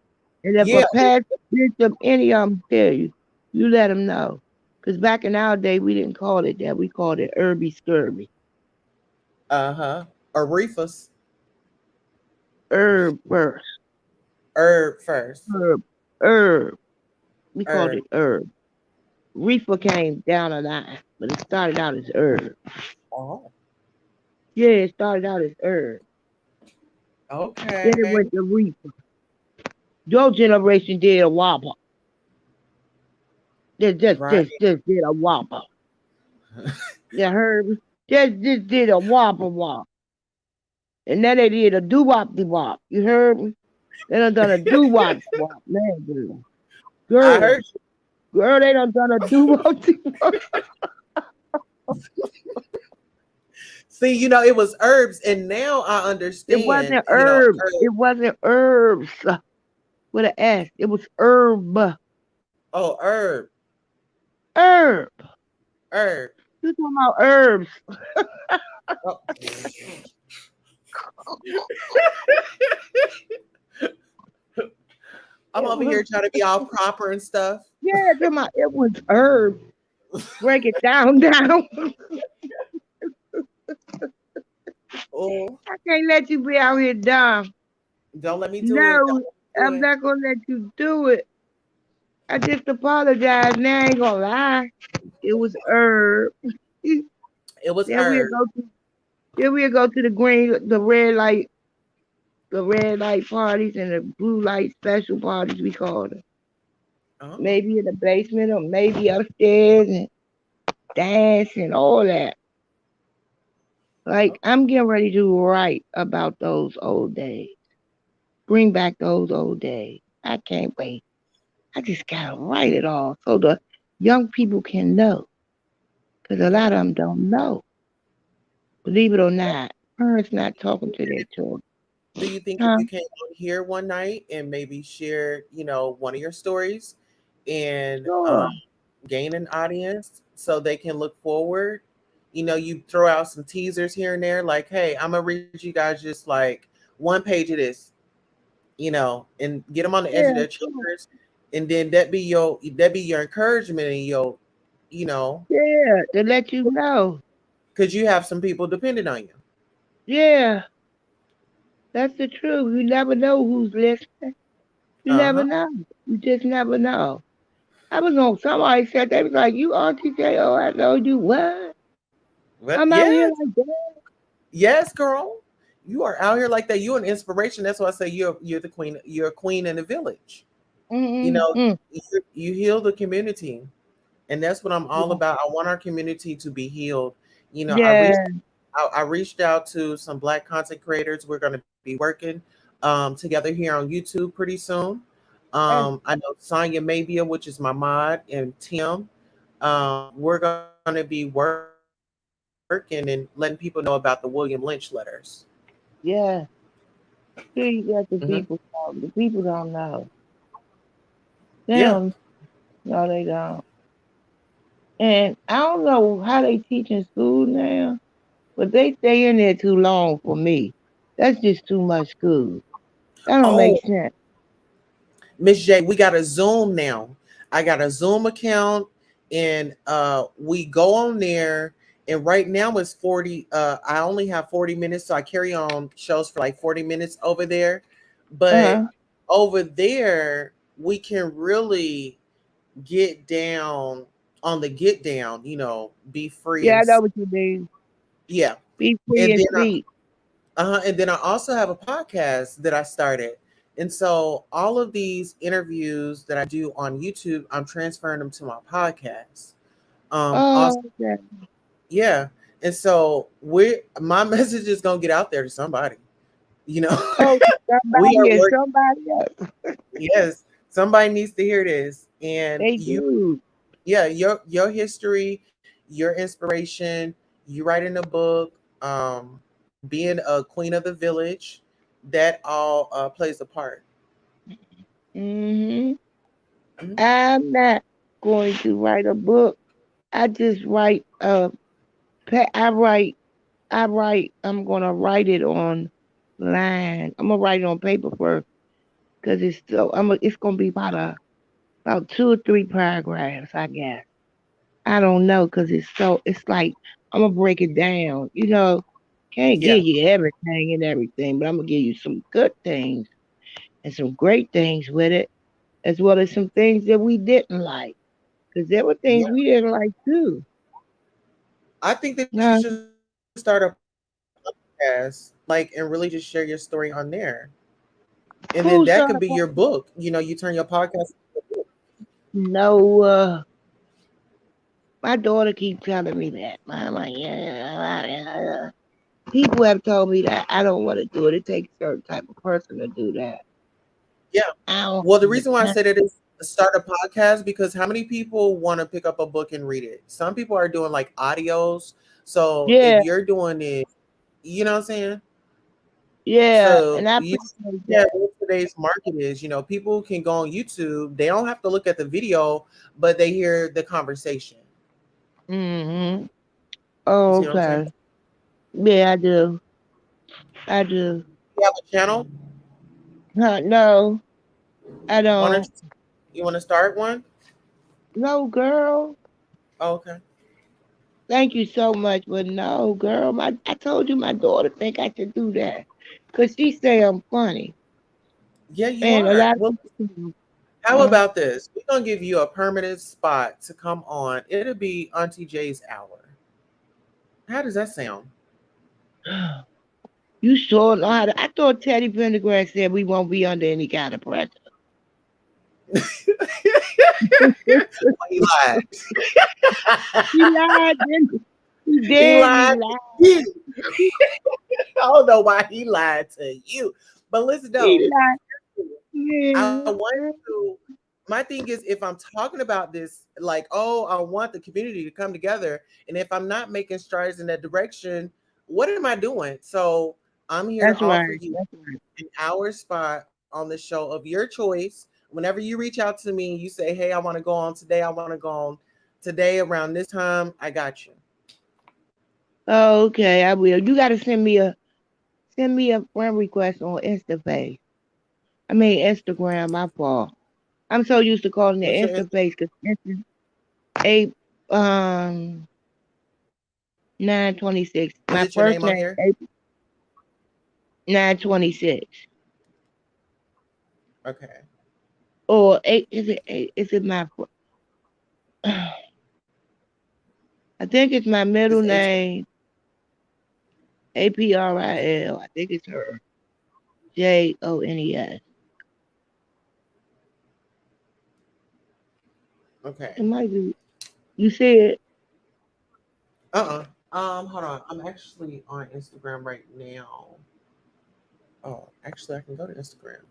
And if a Yeah. pastor, bishop, any of them tell you, you let them know. Because back in our day, we didn't call it that. We called it herby scurvy. Uh-huh. Aretha's Herb first. herb first. Herb. Herb. We called Herb. it herb. Reefer came down a line, but it started out as herb. Oh. Yeah, it started out as herb. Then it Okay. went to reefer. Your generation did a wobble. Right. Just did a whopper. You heard me? Just did a whopper whop. And then they did a doo-wop de-wop. You heard me? They done a doo-wop wop. Man, girl. I Girl. heard you. Girl, they done a doo-wop de-wop. See, it was herbs, and now I It understand, wasn't herbs. herbs. It wasn't herbs with an S. It was herb. Oh, herb. Herb. Herb. You talking about herbs. Oh. I'm It over was, here trying to be all proper and stuff. yeah, it was herbs. Break it down. Oh, I can't let you be out here dumb. don't let me do it. Don't No, let me I'm do it. not gonna let you do it. I just apologize. Now I ain't gonna lie. It was herb. It was Then we'll herb. go to the red light parties and the blue light special parties we call them. Oh, Maybe in the basement or maybe upstairs and dance and all that. Like oh. I'm getting ready to write about those old days. Bring back those old days. I can't wait. I just gotta write it all so the young people can know. Because a lot of Yeah. them don't know. Believe it or not, parents not talking to their children. Do you think if Huh? you came on here one night and maybe shared, one of your stories and Sure. gain an audience so they can look forward? You throw out some teasers here and there, like, hey, I'm gonna read you guys just like one page of this, and get them on the edge Yeah, of their sure. chairs, and then that be your encouragement and you know, Yeah, to let you know. because you have some people depending on you. Yeah, that's the truth. You never know who's listening. You Uh never huh. know. You just never know. I was on somebody said they was like, you Auntie J, oh, I know you what? But I'm out here yes, like that. yes, girl, you are out here like that. You're an inspiration. That's why I say you're the queen. You're a queen in the village. You know, Mm-mm-mm. you heal the community, and that's what I'm all Yeah. about. I want our community to be healed. Yeah. I reached out to some Black content creators. We're going to be working together here on YouTube pretty soon. I know Sonya Mabia, which is my mod, and Tim. We're going to be working and letting people know about the William Lynch letters. Yeah. Here you got the Hmm. people talk. The people don't know. They Yeah. don't. No, they don't. And I don't know how they teach in school now, but they stay in there too long for me. That's just too much school. That don't make Oh, sense. Miss J, we got a Zoom now. I got a Zoom account, and we go on there. And right now it's 40. I only have 40 minutes, so I carry on shows for like 40 minutes over there. But Uh-huh. over there, we can really get down on the get down. Be free Yeah, and I know what you mean. yeah. Be free And and then speak. and then I also have a podcast that I started. And so all of these interviews that I do on YouTube, I'm transferring them to my podcast. Also, Oh, okay. yeah. And so my message is gonna get out there to somebody. You know, Oh, we are somebody and working. somebody else. Yes, somebody needs to hear this. And They do. yeah, your history, your inspiration, you writing a book, being a queen of the village, that all plays a part. Hmm. Mhm. I'm not going to write a book. I just write I write I'm gonna write it on line. I'm gonna write it on paper first because it's gonna be about 2 or 3 paragraphs, I guess. I don't know because it's like I'm gonna break it down. Can't Yeah, give you everything, but I'm gonna give you some good things and some great things with it, as well as some things that we didn't like. Because there were yeah. things we didn't like too. I think that you Nah, should start a podcast, like, and really just share your story on there, and then that who could be started? your book. You turn your podcast. No. My daughter keeps telling me that. Mama, yeah. People have told me that I don't want to do it. It takes a certain type of person to do that. Yeah. I don't Well, the have the reason why I time. said it is start a podcast because how many people want to pick up a book and read it? Some people are doing like audios. So if Yeah, you're doing it, you know what I'm saying? yeah. And So I you appreciate yeah, that. what today's market is, people can go on YouTube. They don't have to look at the video, but they hear the conversation. Mm-hmm. You Oh, see what I'm saying? okay. Yeah, I do. I do. You have a channel? Huh, no, I Why don't don't. you want to start one? No, girl. Oh, okay. Thank you so much, but no, girl. I told you my daughter think I should do that. Cause she say I'm funny. Yeah, you And a are. lot of Well, people how about this? We're gonna give you a permanent spot to come on. It'll be Auntie J's hour. How does that sound? you sure know how to I thought Teddy Pendergrass said we won't be under any kind of pressure. He lied. He lied, didn't he? He He did, he lied to lied. you. I don't know why he lied to you. But listen, though, He lied. I Yeah. want to. My thing is, if I'm talking about this, like, oh, I want the community to come together, and if I'm not making strides in that direction, what am I doing? So I'm here to That's offer right. you That's right. an hour spot on the show of your choice. Whenever you reach out to me, you say, "Hey, I want to go on today. I want to go on today around this time." I got you. Oh, okay, I will. You gotta send me a friend request on InstaFace. I mean Instagram, my fault. I'm so used to calling it What's your InstaFace because Insta 8 um 926. is My it your first name on name here? 926. Okay. Or eight is it eight? Is it my I think it's my middle It's H. name, APRIL. I think it's her. JONES. It Okay. might be you see it. Hold on. I'm actually on Instagram right now. Oh, actually, I can go to Instagram.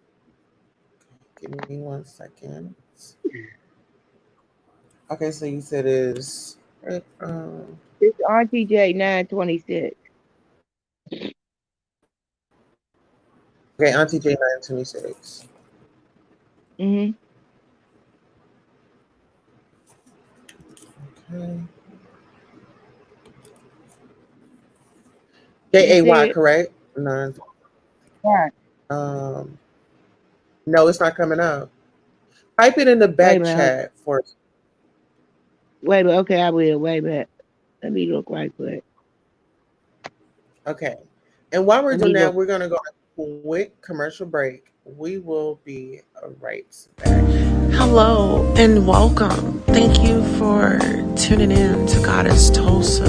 Give me 1 second. Okay, so you said is It's RTJ 926. okay, Auntie J 926. Mm-hmm. Okay. You see JAY, it? correct? Nine. Right. Um, no, it's not coming up. Type it in the Wait a back minute. Hold on. chat for. Wait a minute. Okay, I will. Wait a minute. Let me look right quick. Okay. And while we're Let doing me that, look. we're gonna go on a quick commercial break. We will be right back. Hello and welcome. Thank you for tuning in to Goddess Tulsa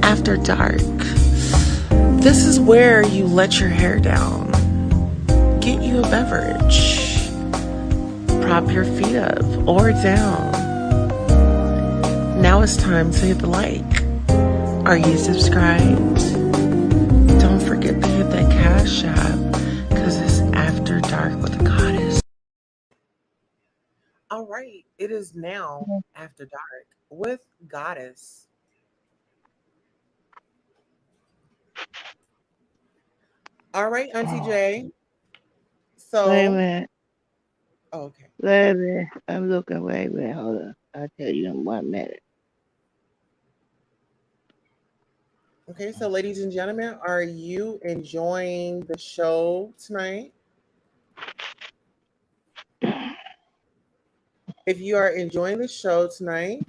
After Dark. This is where you let your hair down, get you a beverage, prop your feet up or down. Now it's time to hit the like. Are you subscribed? Don't forget to hit that cash app because it's After Dark with the Goddess. All right, it is now after dark with Goddess. All right, Auntie J. Wait a So, minute. okay. Wait a minute. I'm looking. Wait a minute. Hold on. I'll tell you in 1 minute. Okay, so ladies and gentlemen, are you enjoying the show tonight? If you are enjoying the show tonight,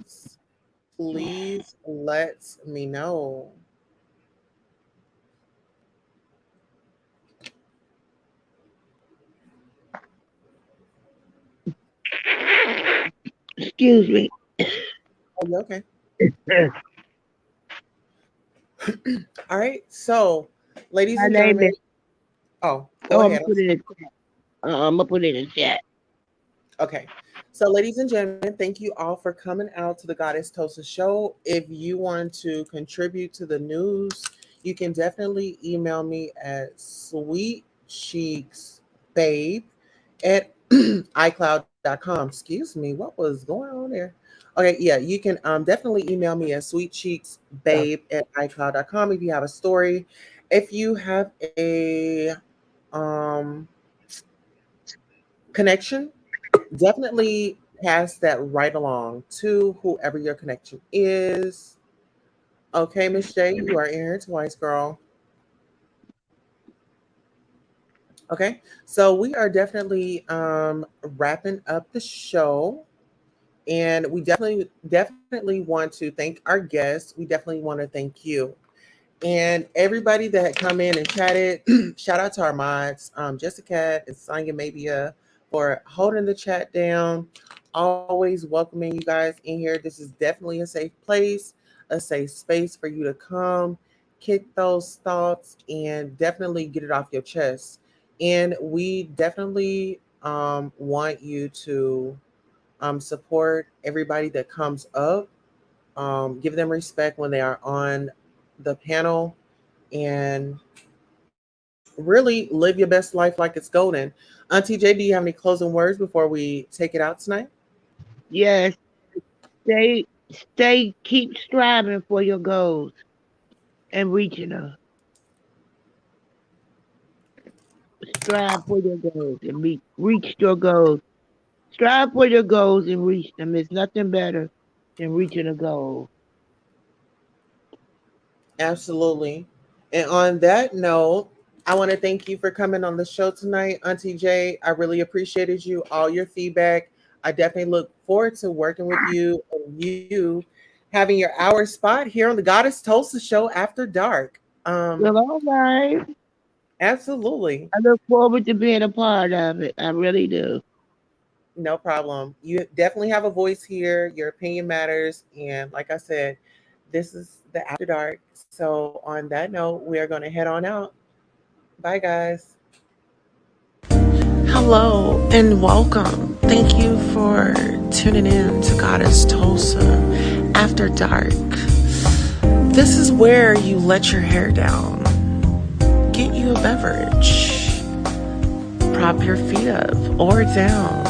please let me know. Excuse me. Are you okay? All right, so ladies My and name gentlemen, is. oh, Oh, go I'm gonna ahead. put it in. I'm gonna put it in chat. Okay, So, ladies and gentlemen, thank you all for coming out to the Goddess Tosa show. If you want to contribute to the news, you can definitely email me at sweetcheeksbabe at icloud.com. Excuse me, what was going on there? Okay, yeah, you can definitely email me at sweetcheeksbabe at icloud.com if you have a story. If you have a um, connection, definitely pass that right along to whoever your connection is. Okay, Miss J, you are in here twice, girl. Okay, so we are definitely wrapping up the show, and we definitely want to thank our guests. We definitely want to thank you. And everybody that had come in and chatted, shout out to our mods, Jessica and Sonia Mabia for holding the chat down, always welcoming you guys in here. This is definitely a safe place, a safe space for you to come, kick those thoughts, and definitely get it off your chest. And we definitely want you to support everybody that comes up, give them respect when they are on the panel, and really live your best life like it's golden. Auntie J, do you have any closing words before we take it out tonight? Yes, keep striving for your goals and reaching them. Strive for your goals and reach your goals. Strive for your goals and reach them. There's nothing better than reaching a goal. Absolutely. And on that note, I want to thank you for coming on the show tonight, Auntie J. I really appreciated you, all your feedback. I definitely look forward to working with you and you having your hour spot here on the Goddess Tulsa show after dark. Well, all right. Absolutely. I look forward to being a part of it. I really do. No problem. You definitely have a voice here. Your opinion matters. And like I said, this is the After Dark. So on that note, we are going to head on out. Bye, guys. Hello and welcome. Thank you for tuning in to Goddess Tulsa After Dark. This is where you let your hair down, get you a beverage, prop your feet up or down,